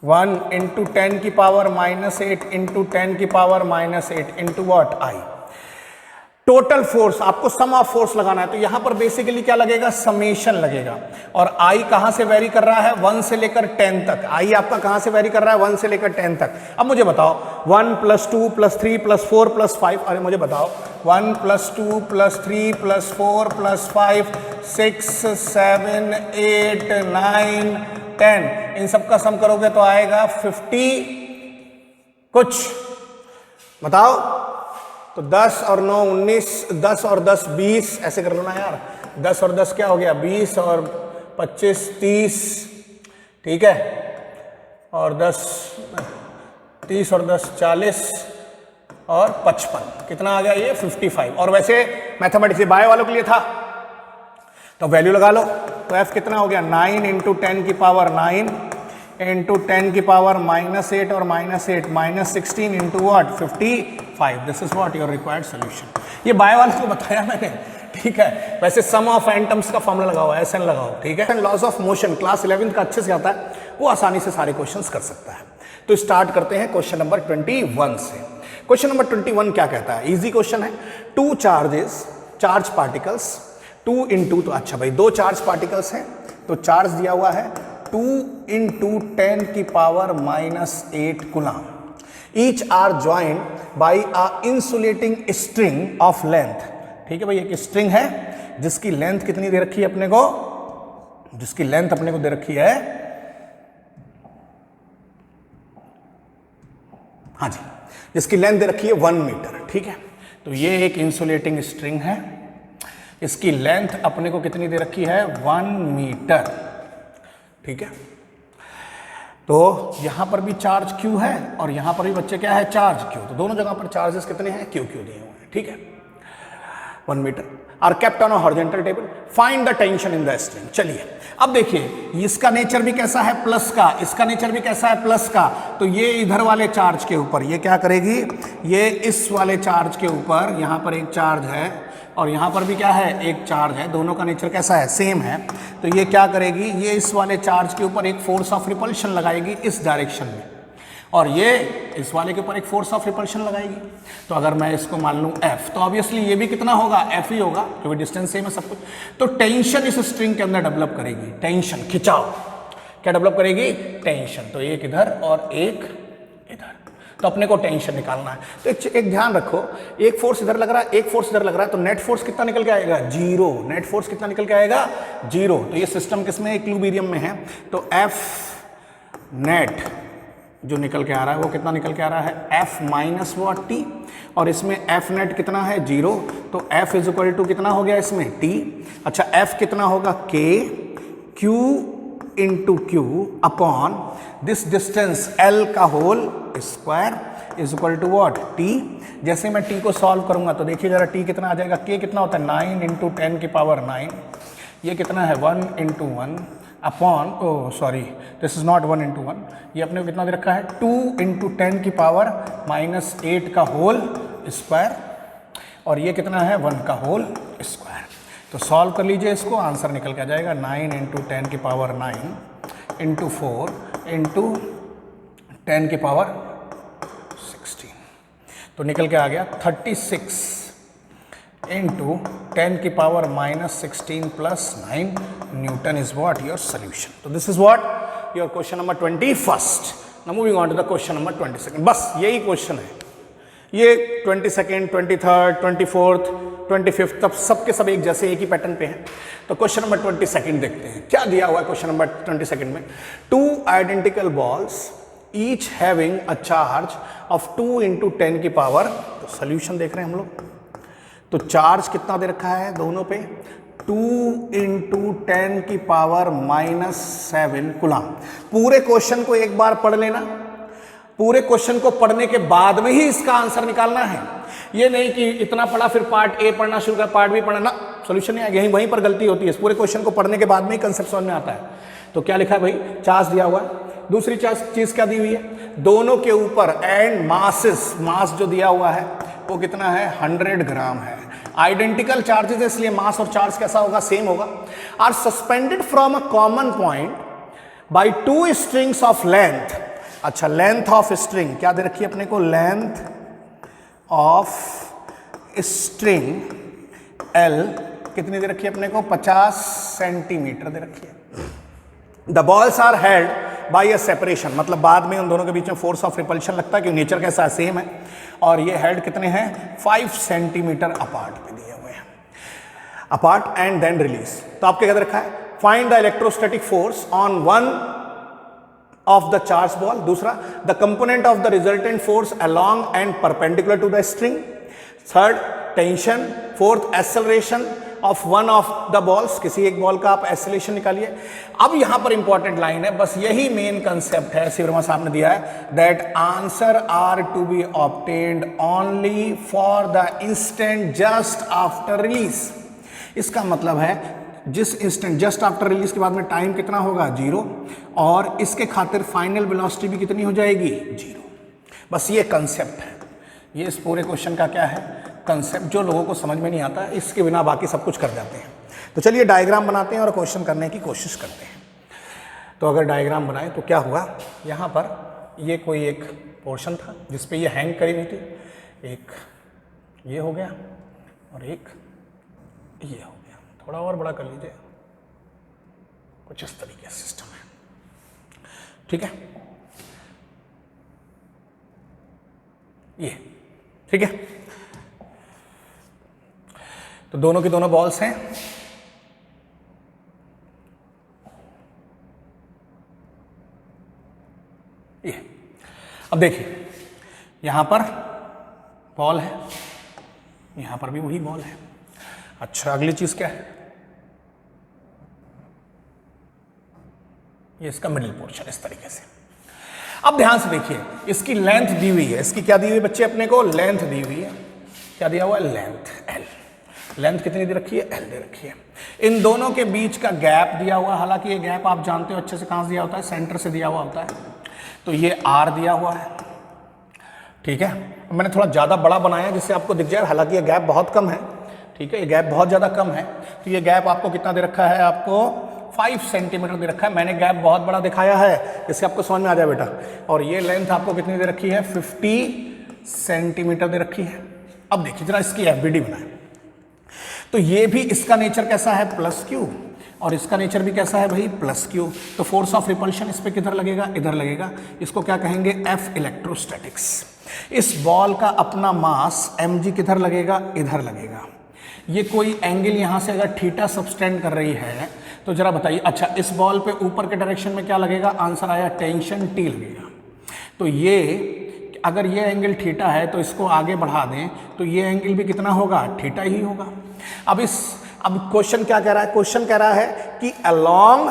× 10 की पावर -8 × 10 की power -8 into what, I। Total force, आपको सम ऑफ फोर्स लगाना है, तो यहां पर बेसिकली क्या लगेगा, समेशन लगेगा। और I कहां से वेरी कर रहा है, 1 से लेकर 10 तक। I आपका कहां से वेरी कर रहा है, 1 से लेकर 10 तक। अब मुझे बताओ 1 + 2 + 3 + 4 + 5, अरे मुझे बताओ 1 + 2 + 3 + 4 + 5 6 7 8 9 10, इन सब का सम करोगे तो आएगा 50 कुछ, बताओ। तो 10 और 9 19, 10 और 10 20, ऐसे कर लो ना यार, 10 और 10 क्या हो गया, 20 और 25 30, ठीक है, और 10 30 और 10 40 और 55, कितना आ गया ये 55। और वैसे मैथमेटिक्स बायो वालों के लिए था, तो वैल्यू लगा लो। तो F कितना हो गया, 9 × 10 की पावर 9 × 10 की पावर -8 और -8 -16 into what, 55। This is what your required solution. ये बायो वाले को बताया मैंने, ठीक है। वैसे सम ऑफ एटम्स का फॉर्मूला लगाओ, SN लगाओ, ठीक है। लॉज ऑफ मोशन क्लास 11 का अच्छे से आता है, वो आसानी से सारे क्वेश्चंस कर सकता है। तो स्टार्ट करते हैं क्वेश्चन नंबर 21 से। क्वेश्चन नंबर 21 क्या कहता है, इजी क्वेश्चन है। 2 चार्जेस, चार्ज पार्टिकल्स 2 × तो अच्छा भाई 2 चार्ज पार्टिकल्स हैं, तो चार्ज दिया हुआ है 2 × 10 की power -8 coulomb. Each are joined by a insulating string of length. ठीक है भाई, एक स्ट्रिंग है जिसकी लेंथ कितनी दे रखी है अपने को, जिसकी लेंथ अपने को दे रखी है, हाँ जी, जिसकी लेंथ दे रखी है 1 मीटर। ठीक है, तो ये एक इंसुलेटिंग स्ट्रिंग है, इसकी लेंथ अपने को कितनी दे रखी है, 1 मीटर। ठीक है, तो यहां पर भी चार्ज Q है और यहां पर भी बच्चे क्या है, चार्ज Q। तो दोनों जगह पर चार्जेस कितने हैं, Q दिए हुए हैं। ठीक है, 1 metre are kept on a horizontal table, find the tension in the string. चलिए अब देखिए, इसका नेचर भी कैसा है, प्लस का, इसका नेचर भी कैसा है, प्लस का। तो ये इधर वाले चार्ज के ऊपर ये क्या करेगी, ये इस वाले चार्ज के ऊपर, यहां पर एक चार्ज है और यहां पर भी क्या है, एक चार्ज है, दोनों का नेचर कैसा है, सेम है। तो ये क्या करेगी, ये इस वाले चार्ज के ऊपर एक फोर्स ऑफ रिपल्शन लगाएगी इस डायरेक्शन में, और ये इस वाले के ऊपर एक फोर्स ऑफ रिपल्शन लगाएगी। तो अगर मैं इसको मान लूँ F, तो ऑब्वियसली ये भी कितना होगा, F ही होगा, क्योंकि डिस्टेंस सेम है सब कुछ। तो टेंशन इस स्ट्रिंग के अंदर डेवलप करेगी, टेंशन, खिंचाव, क्या डेवलप करेगी, टेंशन। तो एक इधर और एक इधर, तो अपने को टेंशन निकालना है। तो एक ध्यान रखो, एक फोर्स इधर लग रहा है, एक फोर्स इधर लग रहा है, तो नेट फोर्स कितना निकल के आएगा, 0। नेट फोर्स कितना निकल के आएगा, 0। तो ये सिस्टम किसमें, इक्विलिब्रियम में है। तो F नेट जो निकल के आ रहा है वो कितना निकल के आ रहा है, F माइनस वॉट T, और इसमें F नेट कितना है, 0। तो F इज इक्वल टू कितना हो गया इसमें, T। अच्छा F कितना होगा, K Q into Q upon this distance L का whole square is equal to what, T। जैसे मैं T को सॉल्व करूंगा तो देखिए जरा T कितना आ जाएगा, K कितना होता है, 9 इंटू 10 की पावर 9, ये कितना है 1 into 1 upon, oh sorry this is not 1 into 1, ये अपने को कितना दे रखा है, 2 इंटू 10 की पावर माइनस 8 का होल स्क्वायर, और ये कितना है 1 का होल स्क्वायर। तो सॉल्व कर लीजिए इसको, आंसर निकल के आ जाएगा 9 इंटू 10 की पावर 9 इंटू 4 इंटू 10 की पावर 16, तो निकल के आ गया 36 इंटू 10 की power minus 16 plus 9 newton is what your solution. तो this is what your question number 21। Now moving on to the question number 22। बस यही क्वेश्चन है, ये 22nd, 23rd, 24th, 25th तब सबके सब एक जैसे एक ही पैटर्न पे हैं। तो क्वेश्चन नंबर 22 देखते हैं क्या दिया हुआ है क्वेश्चन नंबर 22 में। 2 identical balls each having a charge of 2 into 10 की पावर, तो सोल्यूशन देख रहे हैं हम लोग। तो चार्ज कितना दे रखा है दोनों पे, 2 इंटू 10 की पावर माइनस 7 कूलम। पूरे क्वेश्चन को एक बार पढ़ लेना, पूरे क्वेश्चन को पढ़ने के बाद में ही इसका आंसर निकालना है। ये नहीं कि इतना पढ़ा फिर पार्ट ए पढ़ना शुरू कर, पार्ट बी पढ़ना, सोल्यूशन नहीं आएगा, वहीं पर गलती होती है। पूरे क्वेश्चन को पढ़ने के बाद में ही कंसेप्ट समझ में आता है। तो क्या लिखा है भाई, चार्ज दिया हुआ है, दूसरी चीज क्या दी हुई है, दोनों के ऊपर एंड मासेस, मास जो दिया हुआ है वो कितना है, 100 ग्राम है। आइडेंटिकल चार्जेस इसलिए मास और चार्ज कैसा होगा, सेम होगा। Are suspended from a common point by 2 strings of length. अच्छा लेंथ ऑफ स्ट्रिंग क्या दे रखी है अपने को, लेंथ ऑफ स्ट्रिंग L कितनी दे रखी है अपने को, 50 सेंटीमीटर दे रखी है। The balls are held by a separation, मतलब बाद में उन दोनों के बीच में फोर्स ऑफ रिपल्शन लगता है, क्योंकि नेचर कैसा है, सेम है। और ये हेड कितने हैं, 5 सेंटीमीटर अपार्ट पे दिए हुए हैं, अपार्ट एंड देन रिलीज। तो आपके क्या रखा है, find the electrostatic force on one of the charge ball, दूसरा the component of the resultant force along and perpendicular to the string, third tension, fourth acceleration of one of the balls, किसी एक ball का आप acceleration निकालिए। अब यहां पर important line है, बस यही मेन कंसेप्ट है, शिववर्मा साहब ने दिया है, that answer are to be obtained only for the instant just after release. इसका मतलब है जिस इंस्टेंट जस्ट आफ्टर रिलीज के बाद में टाइम कितना होगा, 0, और इसके खातिर फाइनल वेलोसिटी भी कितनी हो जाएगी, 0। बस ये कंसेप्ट है, ये इस पूरे क्वेश्चन का क्या है, कंसेप्ट, जो लोगों को समझ में नहीं आता इसके बिना बाकी सब कुछ कर जाते हैं। तो चलिए डायग्राम बनाते हैं और क्वेश्चन करने की कोशिश करते हैं। तो अगर डायग्राम बनाए तो क्या हुआ, यहाँ पर ये कोई एक पोर्शन था जिस पे ये हैंग करी हुई थी, एक ये हो गया और एक ये हो गया। थोड़ा और बड़ा कर लीजिए, कुछ इस तरीके से सिस्टम है, ठीक है, ये ठीक है। तो दोनों की दोनों बॉल्स हैं, ये। अब देखिए यहां पर बॉल है, यहां पर भी वही बॉल है। अच्छा अगली चीज क्या है, ये इसका मिडिल पोर्शन इस तरीके से। अब ध्यान से देखिए, इसकी लेंथ दी हुई है, इसकी क्या दी हुई है बच्चे अपने को, लेंथ दी हुई है, क्या दिया हुआ है, लेंथ L। लेंथ कितनी दे रखी है, एल दे रखी है। इन दोनों के बीच का गैप दिया हुआ, हालांकि ये गैप आप जानते हो अच्छे से कहाँ से दिया होता है, सेंटर से दिया हुआ होता है। तो ये आर दिया हुआ है, ठीक है। मैंने थोड़ा ज़्यादा बड़ा बनाया जिससे आपको दिख जाए, हालांकि ये गैप बहुत कम है, ठीक है, ये गैप बहुत ज़्यादा कम है। तो ये गैप आपको कितना दे रखा है, आपको 5 सेंटीमीटर दे रखा है। मैंने गैप बहुत बड़ा दिखाया है जिससे आपको समझ में आ जाए बेटा। और ये लेंथ आपको कितनी दे रखी है, 50 सेंटीमीटर दे रखी है। अब देखिए जरा इसकी एफबीडी बनाए, तो ये भी इसका नेचर कैसा है, प्लस क्यू, और इसका नेचर भी कैसा है भाई, प्लस क्यू। तो फोर्स ऑफ रिपल्शन इस पे किधर लगेगा, इधर लगेगा। इसको क्या कहेंगे, एफ इलेक्ट्रोस्टैटिक्स। इस बॉल का अपना मास mg किधर लगेगा, इधर लगेगा। ये कोई एंगल यहाँ से अगर थीटा सबस्टेंड कर रही है तो जरा बताइए, अच्छा इस बॉल पे ऊपर के डायरेक्शन में क्या लगेगा, आंसर आया टेंशन टी लगेगा। तो ये अगर ये एंगल थीटा है तो इसको आगे बढ़ा दें तो ये एंगल भी कितना होगा, थीटा ही होगा। अब क्वेश्चन क्या कह रहा है, क्वेश्चन कह रहा है कि अलोंग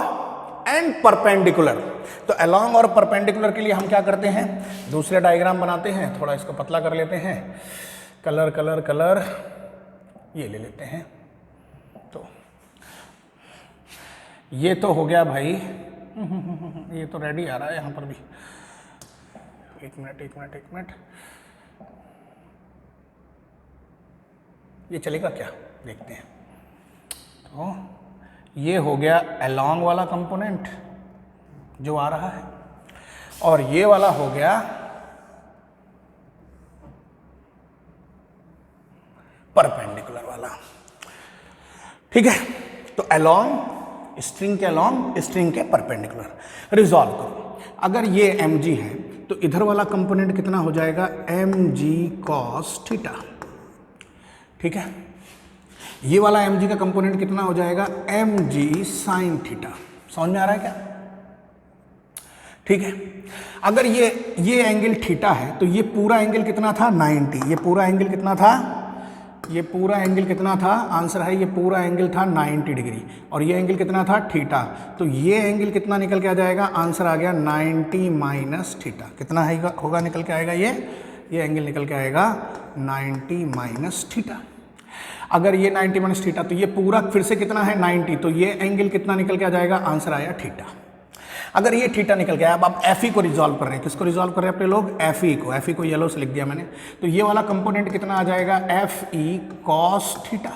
एंड परपेंडिकुलर। तो अलोंग और परपेंडिकुलर के लिए हम क्या करते हैं, दूसरे डायग्राम बनाते हैं। थोड़ा इसको पतला कर लेते हैं, कलर ये ले लेते हैं। तो ये तो हो गया भाई, ये तो रेडी आ रहा है यहाँ पर भी। एक मिनट, ये चलेगा क्या, देखते हैं। तो ये हो गया अलोंग वाला कंपोनेंट जो आ रहा है, और ये वाला हो गया परपेंडिकुलर वाला, ठीक है। तो अलोंग स्ट्रिंग के अलोंग, स्ट्रिंग के परपेंडिकुलर। रिजॉल्व करो, अगर ये mg है तो इधर वाला कंपोनेंट कितना हो जाएगा, mg cos थीटा, ठीक है। ये वाला mg का कंपोनेंट कितना हो जाएगा, mg sin थीटा। समझ में आ रहा है क्या, ठीक है। अगर ये एंगल थीटा है तो ये पूरा एंगल कितना था, 90। ये पूरा एंगल कितना था, ये पूरा एंगल कितना था, आंसर है ये पूरा एंगल था 90 डिग्री, और ये एंगल कितना था, थीटा। तो ये एंगल कितना निकल के आ जाएगा, आंसर आ गया 90 माइनस थीटा। कितना है होगा निकल के आएगा, ये एंगल निकल के आएगा 90 माइनस थीटा। अगर ये 90 माइनस थीटा तो ये पूरा फिर से कितना है 90, तो ये एंगल कितना निकल के आ जाएगा, आंसर आया थीटा। अगर ये थीटा निकल गया, अब आप एफ ई को रिजॉल्व कर रहे हैं, किसको रिजॉल्व कर रहे हैं अपने लोग, एफ ई को येलो से लिख दिया मैंने। तो ये वाला कंपोनेंट कितना आ जाएगा, एफ ई कॉस थीटा,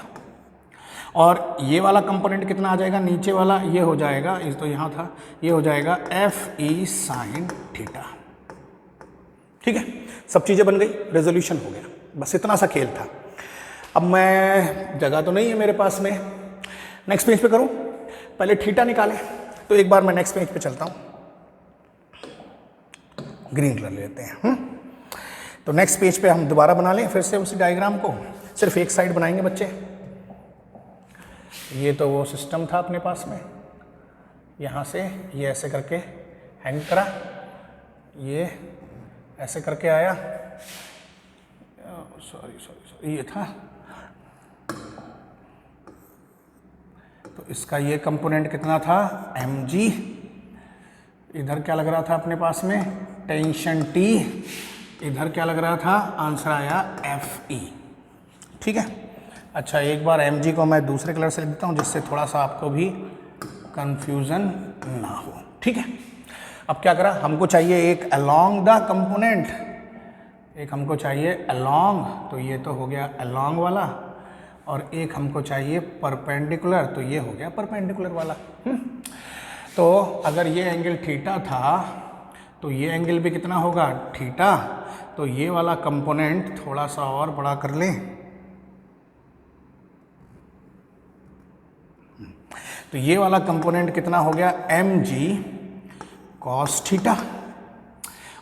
और ये वाला कंपोनेंट कितना आ जाएगा, नीचे वाला ये हो जाएगा, इस तो यहाँ था, ये हो जाएगा एफ ई साइन थीटा, ठीक है। सब चीज़ें बन गई, रेजोल्यूशन हो गया, बस इतना सा खेल था। अब मैं, जगह तो नहीं है मेरे पास में, नेक्स्ट पेज पे करूँ, पहले थीटा निकालें। तो एक बार मैं नेक्स्ट पेज पे चलता हूँ, ग्रीन कलर लेते हैं। तो नेक्स्ट पेज पे हम दोबारा बना लें फिर से उसी डायग्राम को, सिर्फ एक साइड बनाएंगे बच्चे। ये तो वो सिस्टम था अपने पास में, यहाँ से ये ऐसे करके हैंग करा, ये ऐसे करके आया, सॉरी ये था। तो इसका ये कंपोनेंट कितना था, mg। इधर क्या लग रहा था अपने पास में, टेंशन T। इधर क्या लग रहा था, आंसर आया Fe, ठीक है। अच्छा एक बार mg को मैं दूसरे कलर से लिख देता हूँ जिससे थोड़ा सा आपको भी कंफ्यूजन ना हो, ठीक है। अब क्या करा, हमको चाहिए एक अलोंग द कंपोनेंट, एक हमको चाहिए अलोंग, तो ये तो हो गया अलोंग वाला, और एक हमको चाहिए परपेंडिकुलर, तो ये हो गया परपेंडिकुलर वाला। तो अगर ये एंगल थीटा था तो ये एंगल भी कितना होगा, थीटा। तो ये वाला कंपोनेंट थोड़ा सा और बड़ा कर लें, तो ये वाला कंपोनेंट कितना हो गया, mg cos थीटा,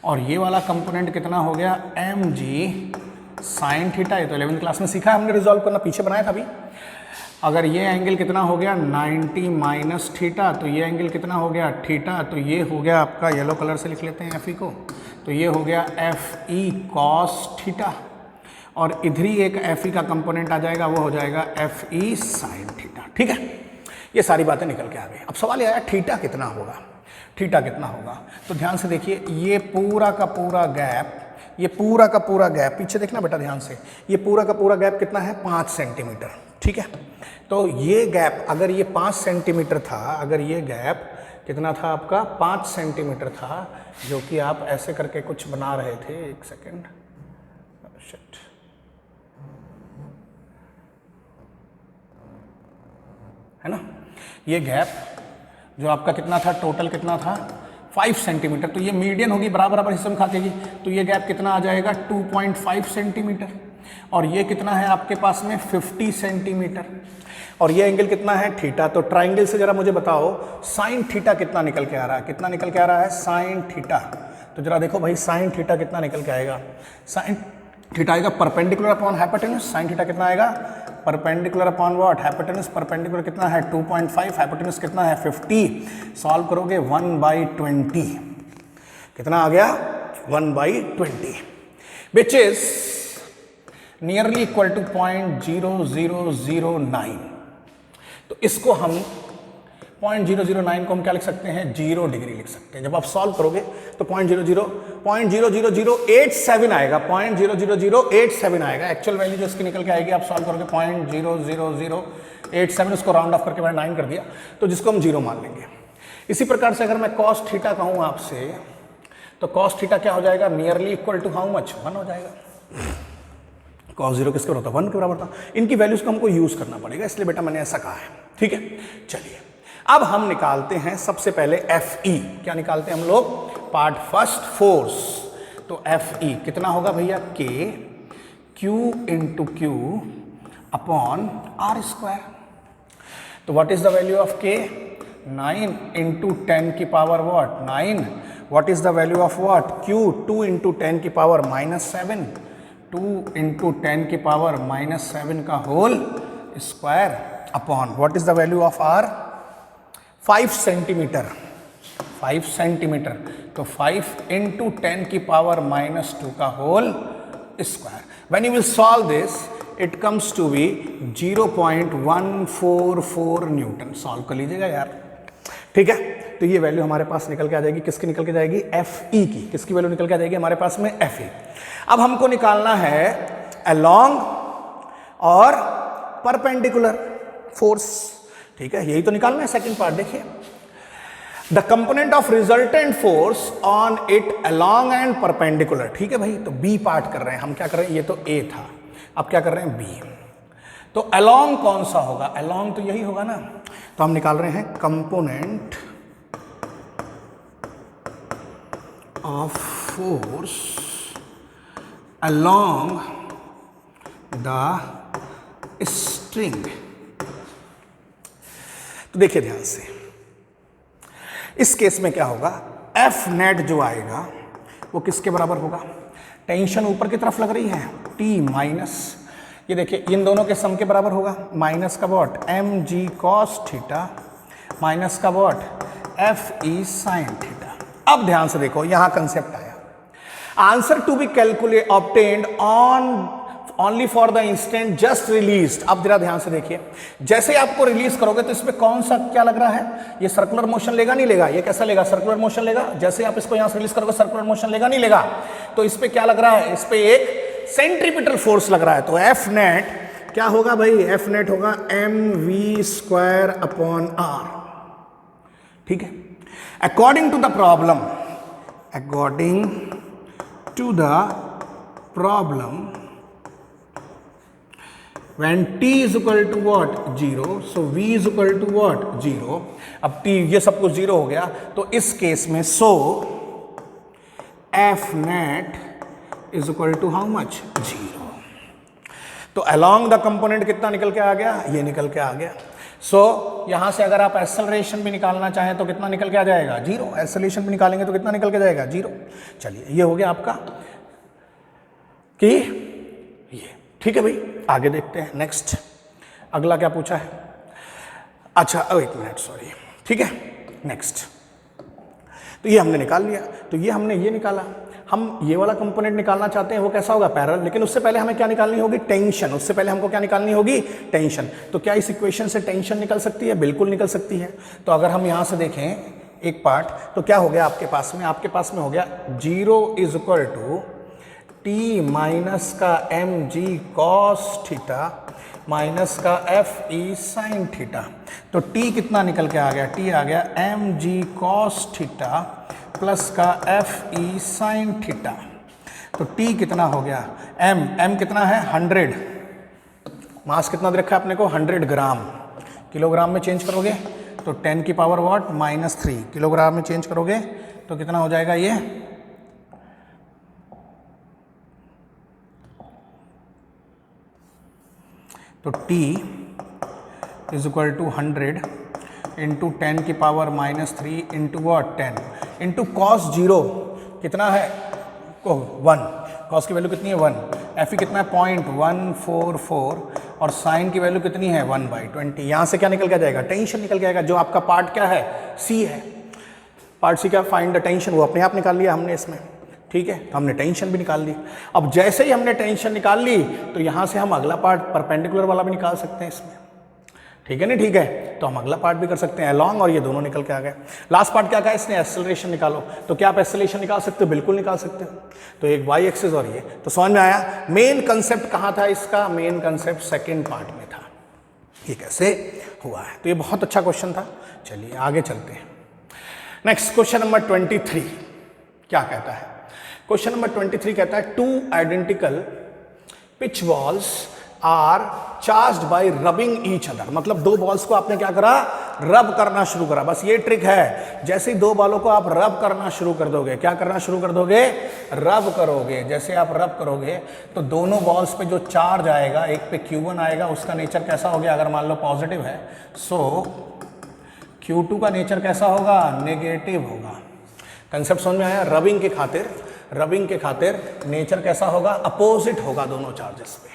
और ये वाला कंपोनेंट कितना हो गया, mg साइन थीटा। ये तो 11वीं क्लास में सीखा है हमने रिजॉल्व करना, पीछे बनाया था अभी। अगर ये एंगल कितना हो गया 90 माइनस थीटा, तो ये एंगल कितना हो गया थीटा। तो ये हो गया आपका, येलो कलर से लिख लेते हैं एफ ई को, तो ये हो गया एफ ई कॉस थीटा, और इधर ही एक एफ ई का कंपोनेंट आ जाएगा, वो हो जाएगा एफ ई साइन थीटा, ठीक है। ये सारी बातें निकल के आ गई। अब सवाल ये आया थीटा कितना होगा, थीटा कितना होगा। तो ध्यान से देखिए, ये पूरा का पूरा गैप ये पूरा का पूरा गैप, पीछे देखना बेटा ध्यान से, ये पूरा का पूरा गैप कितना है 5 सेंटीमीटर, ठीक है। तो ये गैप अगर ये 5 सेंटीमीटर था, अगर ये गैप कितना था आपका 5 सेंटीमीटर था, जो कि आप ऐसे करके कुछ बना रहे थे, एक सेकेंड, शिट, है ना, ये गैप जो आपका कितना था, टोटल कितना था 5 सेंटीमीटर, तो ये मीडियन होगी, बराबर बराबर हिस्से में खातेगी, तो ये गैप कितना आ जाएगा 2.5 सेंटीमीटर, और ये कितना है आपके पास में 50 सेंटीमीटर, और ये एंगल कितना है थीटा। तो ट्राइंगल से जरा मुझे बताओ साइन थीटा कितना निकल के आ रहा है, कितना निकल के आ रहा है साइन थीटा। तो जरा देखो भाई साइन थीटा कितना निकल के आएगा, साइन थीटा आएगा perpendicular upon hypotenuse, sine theta कितना आएगा perpendicular upon what, hypotenuse, perpendicular कितना है 2.5, हाइपोटेन्यूज कितना है 50, सॉल्व करोगे 1/20, कितना आ गया 1/20, which is nearly equal to 0.0009। तो इसको हम 0.009 को हम क्या लिख सकते हैं 0 डिग्री लिख सकते हैं। जब आप सॉल्व करोगे तो 0.00087 आएगा, 0.00087 आएगा एक्चुअल वैल्यू जो इसकी निकल के आएगी। आप सॉल्व करोगे 0.00087, उसको राउंड ऑफ करके मैंने 9 कर दिया, तो जिसको हम 0 मान लेंगे। इसी प्रकार से अगर मैं कॉस थीटा कहूँ आपसे, तो कॉस थीटा क्या हो जाएगा nearly equal to how much 1 हो जाएगा। कॉस 0 किसके बराबर था 1 के बराबर था। इनकी वैल्यूज को हमको यूज करना पड़ेगा, इसलिए बेटा मैंने ऐसा कहा है, ठीक है। चलिए अब हम निकालते हैं सबसे पहले FE, क्या निकालते हैं हम लोग, पार्ट फर्स्ट फोर्स। तो FE कितना होगा भैया K Q into Q upon R²। तो what is the value of K 9 into 10 की पावर what 9। What is the value of what Q 2 into 10 की पावर -7, 2 इंटू 10 की पावर -7 का whole square upon what is the value of R 5 centimetre, 5 centimetre, तो 5 into 10 की power -2 का whole square. When you will solve this it comes to be 0.144 newton. Solve कर लीजिएगा यार, ठीक है। तो ये वैल्यू हमारे पास निकल के आ जाएगी, किसकी निकल के जाएगी FE की, किसकी वैल्यू निकल के आ जाएगी हमारे पास में FE। अब हमको निकालना है अलोंग और परपेंडिकुलर फोर्स, ठीक है, यही तो निकालना है सेकंड पार्ट। देखिए the component of resultant force on it along and perpendicular, ठीक है भाई। तो बी पार्ट कर रहे हैं हम, क्या कर रहे हैं, ये तो ए था, अब क्या कर रहे हैं बी। तो अलोंग कौन सा होगा, अलोंग तो यही होगा ना। तो हम निकाल रहे हैं component of force along the string. तो देखिए ध्यान से, इस केस में क्या होगा, F नेट जो आएगा वो किसके बराबर होगा, टेंशन ऊपर की तरफ लग रही है T माइनस, ये देखिए इन दोनों के सम के बराबर होगा, माइनस का what mg cos theta minus का वॉट FE sin थीटा। अब ध्यान से देखो यहां कंसेप्ट आया, answer to be calculate obtained on only for the instant just release. अब जरा ध्यान से देखिए, जैसे आपको रिलीज करोगे तो इसमें कौन सा क्या लग रहा है, ये सर्कुलर मोशन लेगा नहीं लेगा, ये कैसा लेगा सर्कुलर मोशन लेगा। जैसे आप इसको यहां से रिलीज करोगे सर्कुलर मोशन लेगा नहीं लेगा, तो इस पे क्या लग रहा है, इस पे एक सेंट्रीपिटल फोर्स लग रहा है। तो F नेट क्या होगा भाई, F नेट होगा mv² अपॉन R, ठीक है। According to the problem, according to the problem when t is equal to what 0, so v is equal to what 0। अब t ये सब कुछ 0 हो गया, तो इस केस में so f net is equal to how much 0। तो along the component कितना निकल के आ गया, ये निकल के आ गया। so यहां से अगर आप एक्सेलरेशन भी निकालना चाहें तो कितना निकल के आ जाएगा 0, एक्सेलरेशन भी निकालेंगे तो कितना निकल के जाएगा 0। चलिए ये हो गया आपका कि ये, ठीक है भाई। आगे देखते हैं नेक्स्ट, अगला क्या पूछा है। अच्छा एक मिनट सॉरी, ठीक है नेक्स्ट। तो ये हमने निकाल लिया, तो ये हमने ये निकाला, हम ये वाला कंपोनेंट निकालना चाहते हैं वो कैसा होगा पैरेलल, लेकिन उससे पहले हमें क्या निकालनी होगी टेंशन, उससे पहले हमको क्या निकालनी होगी टेंशन। तो क्या इस इक्वेशन से टेंशन निकल सकती है, बिल्कुल निकल सकती है। तो अगर हम यहां से देखें एक पार्ट, तो क्या हो गया आपके पास में हो गया 0 is equal to T minus का M G cos theta minus का एफ ई साइन थीटा। तो टी कितना निकल के आ गया, टी आ गया M G cos theta plus का एफ ई साइन थीटा। तो टी कितना हो गया, एम कितना है 100, मास कितना दे रखा है अपने को 100 ग्राम, किलोग्राम में चेंज करोगे तो 10 की पावर व्हाट -3, किलोग्राम में चेंज करोगे तो कितना हो जाएगा ये, तो T is equal to 100 into 10 की power -3 into what 10 into cos 0 कितना है 1, कॉस की वैल्यू कितनी है 1, एफ कितना है 0.144 और साइन की वैल्यू कितनी है 1/20। यहाँ से क्या निकल के आ जाएगा, टेंशन निकल के आएगा, जो आपका पार्ट क्या है सी है, पार्ट सी क्या फाइंड द टेंशन, वो अपने आप निकाल लिया हमने इसमें, ठीक है। तो हमने टेंशन भी निकाल ली। अब जैसे ही हमने टेंशन निकाल ली तो यहाँ से हम अगला पार्ट परपेंडिकुलर वाला भी निकाल सकते हैं इसमें, ठीक है ना, ठीक है। तो हम अगला पार्ट भी कर सकते हैं अलोंग, और ये दोनों निकल के आ गए। लास्ट पार्ट क्या कहा इसने, एक्सेलरेशन निकालो। तो क्या आप एक्सेलरेशन निकाल सकते हो, बिल्कुल निकाल सकते हो। तो एक वाई एक्सिस और ये, तो समझ में आया। मेन कंसेप्ट कहाँ था इसका, मेन कंसेप्ट सेकेंड पार्ट में था, ये कैसे हुआ है। तो ये बहुत अच्छा क्वेश्चन था। चलिए आगे चलते हैं। नेक्स्ट क्वेश्चन नंबर 23 क्या कहता है, क्वेश्चन नंबर 23 कहता है 2 identical pitch balls are charged by rubbing each other. मतलब दो बॉल्स को आपने क्या करा, रब करना शुरू करा। बस ये ट्रिक है, जैसे ही दो बॉलों को आप रब करना शुरू कर दोगे, क्या करना शुरू कर दोगे, रब करोगे। जैसे आप रब करोगे तो दोनों बॉल्स पे जो चार्ज आएगा, एक पे Q1 आएगा, उसका नेचर कैसा हो गया, अगर मान लो पॉजिटिव है, सो Q2 का नेचर कैसा होगा, नेगेटिव होगा। कंसेप्ट समझ में आया। रबिंग के खातिर नेचर कैसा होगा, अपोजिट होगा दोनों चार्जेस पे।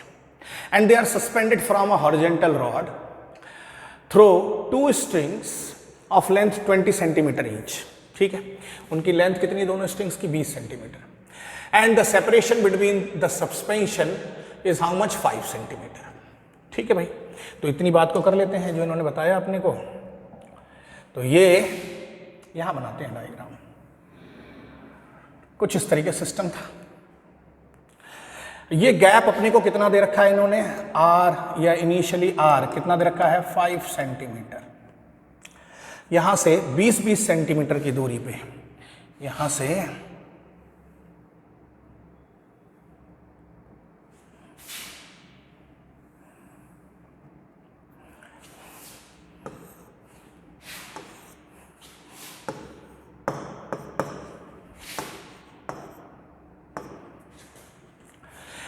And they are suspended from a horizontal rod through 2 strings of length 20 centimetre each, ठीक है। उनकी लेंथ कितनी, दोनों स्ट्रिंग्स की 20 centimetre. And the separation between the suspension is how much, 5 centimetre, ठीक है भाई। तो इतनी बात को कर लेते हैं जो इन्होंने बताया अपने को। तो ये यहां बनाते हैं डायग्राम, कुछ इस तरीके सिस्टम था। ये गैप अपने को कितना दे रखा है इन्होंने, R या इनिशियली R कितना दे रखा है 5 सेंटीमीटर। यहां से 20-20 सेंटीमीटर की दूरी पे, यहां से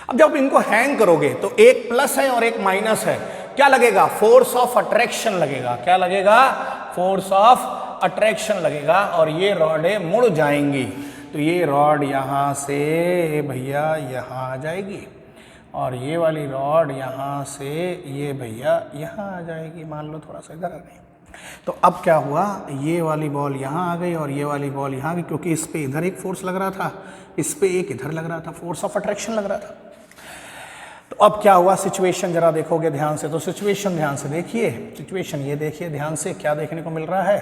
अब जब इनको हैंग करोगे तो एक प्लस है और एक माइनस है, क्या लगेगा, फोर्स ऑफ अट्रैक्शन लगेगा। क्या लगेगा, फोर्स ऑफ अट्रैक्शन लगेगा, और ये रॉडें मुड़ जाएंगी। तो ये रॉड यहां से भैया यहां आ जाएगी, और ये वाली रॉड यहां से ये भैया यहां आ जाएगी। मान लो थोड़ा सा इधर आ गई। तो अब क्या हुआ, ये वाली बॉल यहां आ गई और ये वाली बॉल यहां आ गई, क्योंकि इस पे इधर एक फोर्स लग रहा था, इस पे एक इधर लग रहा था, फोर्स ऑफ अट्रैक्शन लग रहा था। तो अब क्या हुआ, सिचुएशन जरा देखोगे ध्यान से, तो सिचुएशन ध्यान से देखिए, सिचुएशन ये देखिए ध्यान से, क्या देखने को मिल रहा है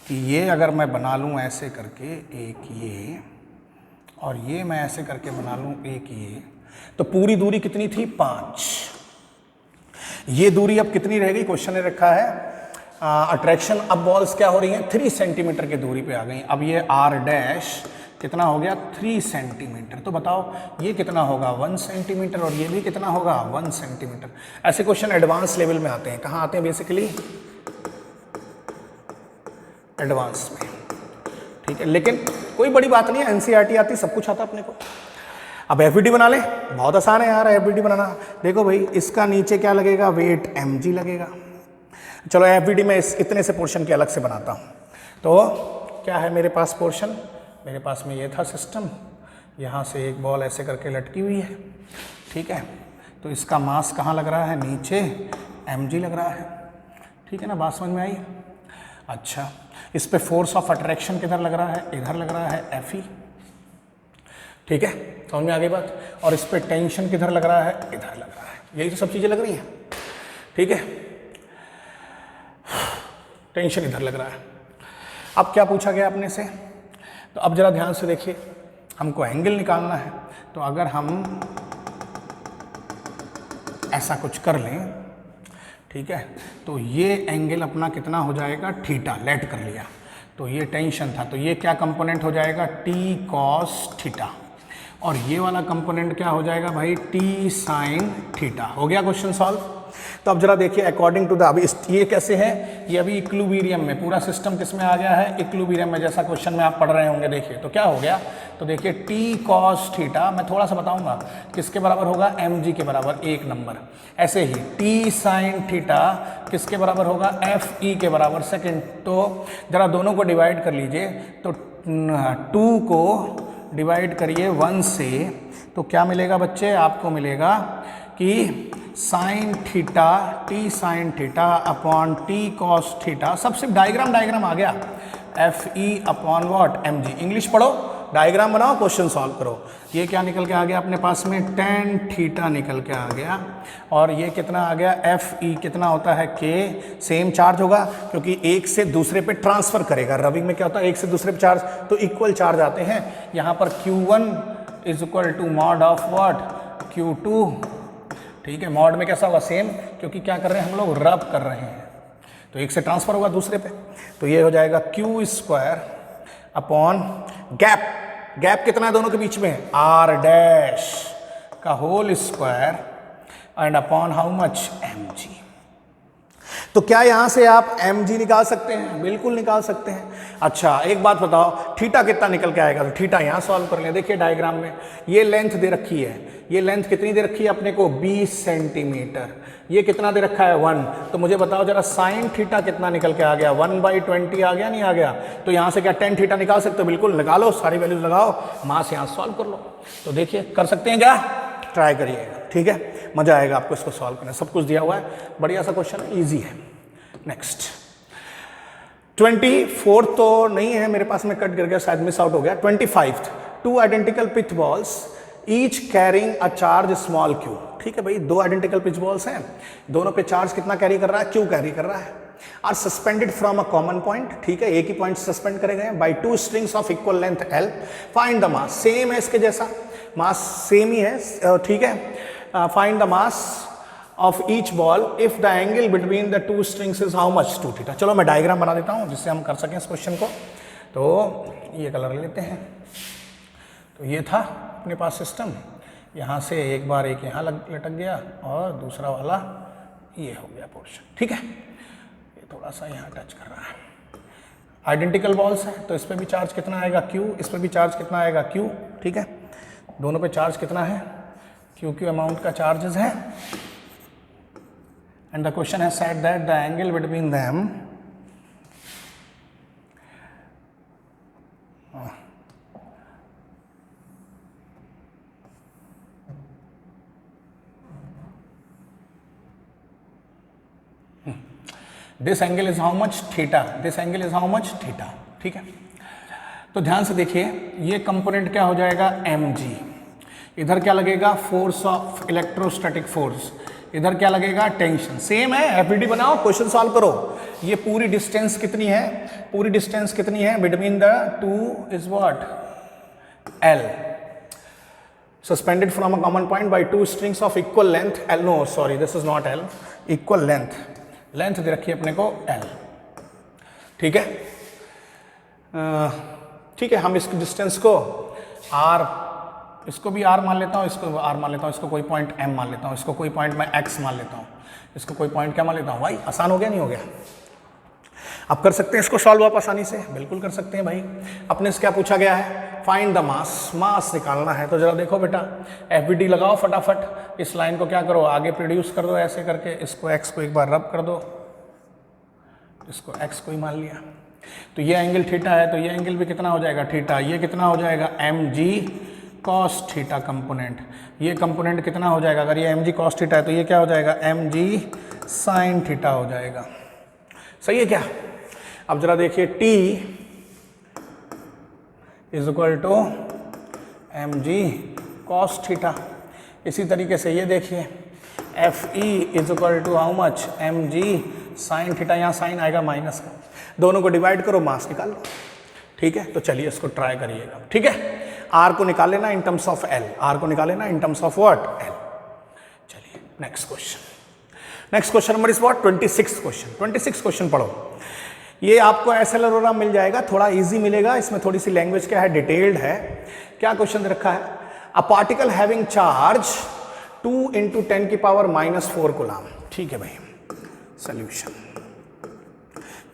कि ये अगर मैं बना लूं ऐसे करके एक ये, और ये मैं ऐसे करके बना लूं एक ये, तो पूरी दूरी कितनी थी 5। ये दूरी अब कितनी रह गई, क्वेश्चन ने रखा है अट्रैक्शन। अब बॉल्स क्या हो रही हैं, 3 सेंटीमीटर की दूरी पे आ गई। अब ये R डैश कितना हो गया 3 सेंटीमीटर। तो बताओ ये कितना होगा 1 सेंटीमीटर, और ये भी कितना होगा 1 सेंटीमीटर। ऐसे क्वेश्चन एडवांस लेवल में आते हैं। कहाँ आते हैं बेसिकली, एडवांस में, ठीक है। लेकिन कोई बड़ी बात नहीं है, एनसीईआरटी आती, सब कुछ आता अपने को। अब एफबीडी बना ले, बहुत आसान है यार एफबीडी बनाना। देखो भाई, इसका नीचे क्या लगेगा, वेट mg लगेगा। चलो एफबीडी में इतने से पोर्शन के अलग से बनाता हूँ। तो क्या है मेरे पास पोर्शन, मेरे पास में ये था सिस्टम, यहाँ से एक बॉल ऐसे करके लटकी हुई है, ठीक है। तो इसका मास कहाँ लग रहा है, नीचे mg लग रहा है, ठीक है ना, बात समझ में आई। अच्छा, इस पे फोर्स ऑफ अट्रैक्शन किधर लग रहा है, इधर लग रहा है Fe, ठीक है, समझ में आ गई बात। और इस पे टेंशन किधर लग रहा है, इधर लग रहा है। यही तो सब चीज़ें लग रही हैं, ठीक है, टेंशन इधर लग रहा है। अब क्या पूछा गया अपने से, तो अब जरा ध्यान से देखिए, हमको एंगल निकालना है। तो अगर हम ऐसा कुछ कर लें, ठीक है, तो ये एंगल अपना कितना हो जाएगा, थीटा, लेट कर लिया, तो ये टेंशन था, तो ये क्या कंपोनेंट हो जाएगा, टी कॉस थीटा, और ये वाला कंपोनेंट क्या हो जाएगा भाई, टी साइन थीटा। हो गया क्वेश्चन सॉल्व। तो अब जरा देखिए अकॉर्डिंग टू द, अभी ये कैसे है, ये अभी इक्विलिब्रियम में, पूरा सिस्टम किस में आ गया है, इक्विलिब्रियम में, जैसा क्वेश्चन में आप पढ़ रहे होंगे। देखिए तो क्या हो गया, तो देखिए टी कॉस थीटा, मैं थोड़ा सा बताऊंगा, किसके बराबर होगा, एम जी के बराबर, एक नंबर। ऐसे ही टी साइन थीटा किसके बराबर होगा, एफ ई के बराबर, सेकेंड। तो जरा दोनों को डिवाइड कर लीजिए, तो 2 को डिवाइड करिए 1 से, तो क्या मिलेगा बच्चे, आपको मिलेगा कि sine theta, T sine theta upon T cos theta, सब सिर्फ डायग्राम आ गया, F E upon what, M G. English पढ़ो, डायग्राम बनाओ, क्वेश्चन सॉल्व करो। ये क्या निकल के आ गया अपने पास में, टेन थीटा निकल के आ गया, और ये कितना आ गया, एफ ई कितना होता है, के, सेम चार्ज होगा क्योंकि एक से दूसरे पे ट्रांसफर करेगा। रबिंग में क्या होता है, एक से दूसरे पे चार्ज, तो इक्वल चार्ज आते हैं। यहाँ पर Q1 is equal to mod of what, Q2, ठीक है। मॉड में कैसा होगा, सेम, क्योंकि क्या कर रहे हैं हम लोग, रब कर रहे हैं, तो एक से ट्रांसफर होगा दूसरे पे, तो ये हो जाएगा Q square upon gap, gap कितना है दोनों के बीच में, आर डैश का whole square and upon how much, M G. तो क्या यहां से आप एम जी निकाल सकते हैं, बिल्कुल निकाल सकते हैं। अच्छा एक बात बताओ, थीटा कितना निकल के आएगा, तो थीटा यहां सॉल्व कर लें। देखिए डायग्राम में ये लेंथ दे रखी है, ये लेंथ कितनी दे रखी है अपने को, 20 सेंटीमीटर, ये कितना दे रखा है, 1। तो मुझे बताओ जरा साइन थीटा कितना निकल के आ गया, 1/20 आ गया, नहीं आ गया। तो यहाँ से क्या tan थीटा निकाल सकते हो, बिल्कुल निकालो, सारी वैल्यूज लगाओ, मास यहाँ सॉल्व कर लो। तो देखिए कर सकते हैं क्या, ट्राई करिएगा, ठीक है, मजा आएगा आपको इसको सॉल्व करने, सब कुछ दिया हुआ है, बढ़िया सा क्वेश्चन, ईजी है। नेक्स्ट 24 तो नहीं है मेरे पास में, कट कर गया शायद, मिस आउट हो गया। 25, 2 identical pitch balls each carrying a charge small Q, ठीक है भाई, 2 आइडेंटिकल पिच बॉल्स हैं, दोनों पे चार्ज कितना कैरी कर रहा है, क्यू कैरी कर रहा है, are suspended from a common point, ठीक है, एक ही पॉइंट सस्पेंड करे गए by 2 strings of equal length L, find the mass, same है इसके जैसा, मास सेम ही है, ठीक है, find the mass of each ball if the angle between the 2 strings is how much, 2 theta. चलो मैं डायग्राम बना देता हूं जिससे हम कर सकें इस क्वेश्चन को। तो ये कलर लेते हैं, तो ये था अपने पास सिस्टम, यहाँ से एक बार एक यहाँ लटक गया और दूसरा वाला ये हो गया पोर्शन, ठीक है, ये थोड़ा सा यहाँ टच कर रहा है। आइडेंटिकल बॉल्स है तो इस पर भी चार्ज कितना आएगा, क्यू, इस पर भी चार्ज कितना आएगा, क्यू, ठीक है, दोनों पे चार्ज कितना है, क्यू क्यू अमाउंट का चार्जेस है। And the question has said that the angle between them this angle is how much, theta, this angle is how much, theta, ठीक है। तो ध्यान से देखिए, ये कंपोनेंट क्या हो जाएगा, mg, इधर क्या लगेगा, फोर्स ऑफ इलेक्ट्रोस्टैटिक फोर्स, इधर क्या लगेगा, टेंशन, सेम है, एफईडी बनाओ, क्वेश्चन सॉल्व करो। ये पूरी डिस्टेंस कितनी है, पूरी डिस्टेंस कितनी है between the 2 is what, l, suspended from a common point by 2 strings of equal length l, no sorry this is not l, equal length, length दे रखी है अपने को l, ठीक है, ठीक है, हम इस डिस्टेंस को r, इसको भी r मान लेता हूँ, इसको r मान लेता हूँ, इसको कोई पॉइंट m मान लेता हूँ, इसको कोई पॉइंट मैं x मान लेता हूँ, इसको कोई पॉइंट क्या मान लेता हूँ, भाई आसान हो गया नहीं हो गया। आप कर सकते हैं इसको सॉल्व आप आसानी से, बिल्कुल कर सकते हैं भाई। अपने से क्या पूछा गया है, फाइंड द मास, मास निकालना है। तो जरा देखो बेटा, एफबीडी लगाओ फटाफट, इस लाइन को क्या करो, आगे प्रोड्यूस कर दो ऐसे करके, इसको एक्स को एक बार रब कर दो, इसको एक्स को ही मान लिया। तो ये एंगल थीटा है, तो ये एंगल भी कितना हो जाएगा, थीटा, ये कितना हो जाएगा, M G cos theta component, ये कंपोनेंट कितना हो जाएगा, अगर ये एम जी कॉस थीटा है तो ये क्या हो जाएगा, एम जी साइन थीटा हो जाएगा। सही है क्या। अब जरा देखिए, T is equal to M G cos theta. इसी तरीके से ये देखिए, F E is equal to how much, mg sine theta, यहाँ साइन आएगा माइनस का, दोनों को डिवाइड करो, मास निकाल लो। ठीक है, तो चलिए इसको ट्राई करिएगा। ठीक है, आर को निकाल लेना in terms of L, R को निकाल लेना in terms of what, L. चलिए next question number is what 26 question. 26 question पढ़ो। ये आपको एसेलेरोग्राम मिल जाएगा, थोड़ा इजी मिलेगा, इसमें थोड़ी सी लैंग्वेज क्या है, डिटेल्ड है। क्या क्वेश्चन रखा है, a particle having charge 2 × 10⁻⁻⁴ coulomb. ठीक है भाई, solution,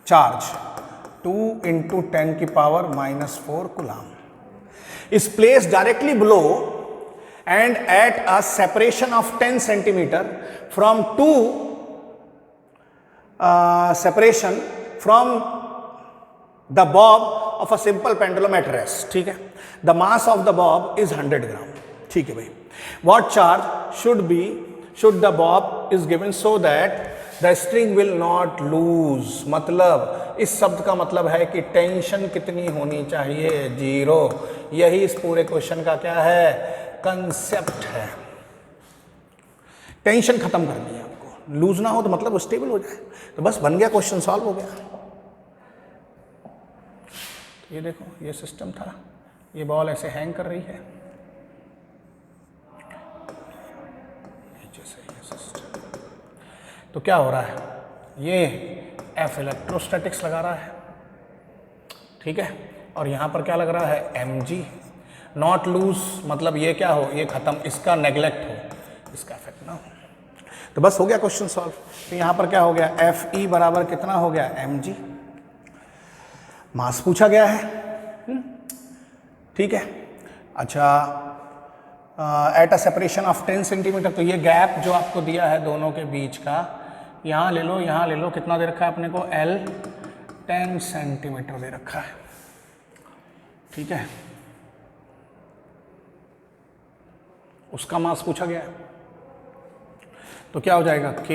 charge 2 × 10⁻⁻⁴ coulomb is placed directly below and at a separation of 10 centimeter from separation from the bob of a simple pendulum at rest। ठीक है, the mass of the bob is 100 gram। ठीक है भाई, what charge should the bob is given so that the string will not lose। मतलब इस शब्द का मतलब है कि टेंशन कितनी होनी चाहिए, 0। यही इस पूरे क्वेश्चन का क्या है, कंसेप्ट है। टेंशन खत्म करनी है आपको, लूज ना हो तो मतलब स्टेबल हो जाए, तो बस बन गया, क्वेश्चन सॉल्व हो गया। ये देखो, ये सिस्टम था, ये बॉल ऐसे हैंग कर रही है, नीचे से ये सिस्टम, तो क्या हो रहा है, ये एफ इलेक्ट्रोस्टैटिक्स लगा रहा है। ठीक है, और यहाँ पर क्या लग रहा है, mg। नॉट लूज मतलब ये क्या हो, ये खत्म, इसका नेग्लेक्ट हो, इसका इफेक्ट ना हो, तो बस हो गया क्वेश्चन सॉल्व। तो यहाँ पर क्या हो गया, एफ ई बराबर कितना हो गया, mg। मास पूछा गया है। ठीक है, अच्छा, eight a separation of 10 centimetre, तो ये गैप जो आपको दिया है दोनों के बीच का, यहाँ ले लो, यहाँ ले लो, कितना दे रखा है अपने को, L 10 सेंटीमीटर दे रखा है। ठीक है, उसका मास पूछा गया है, तो क्या हो जाएगा, K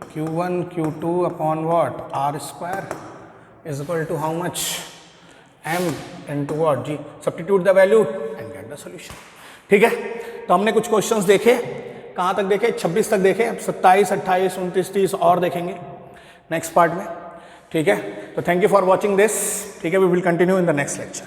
Q1 Q2 upon what, R² is equal to how much, M into what, G। Substitute the value and get the solution. ठीक है, तो हमने कुछ क्वेश्चंस देखे, कहाँ तक देखे, 26 तक देखे, अब 27, 28, 29, 30 और देखेंगे नेक्स्ट पार्ट में। ठीक है, तो thank you for watching this. ठीक है, we will continue in the next lecture.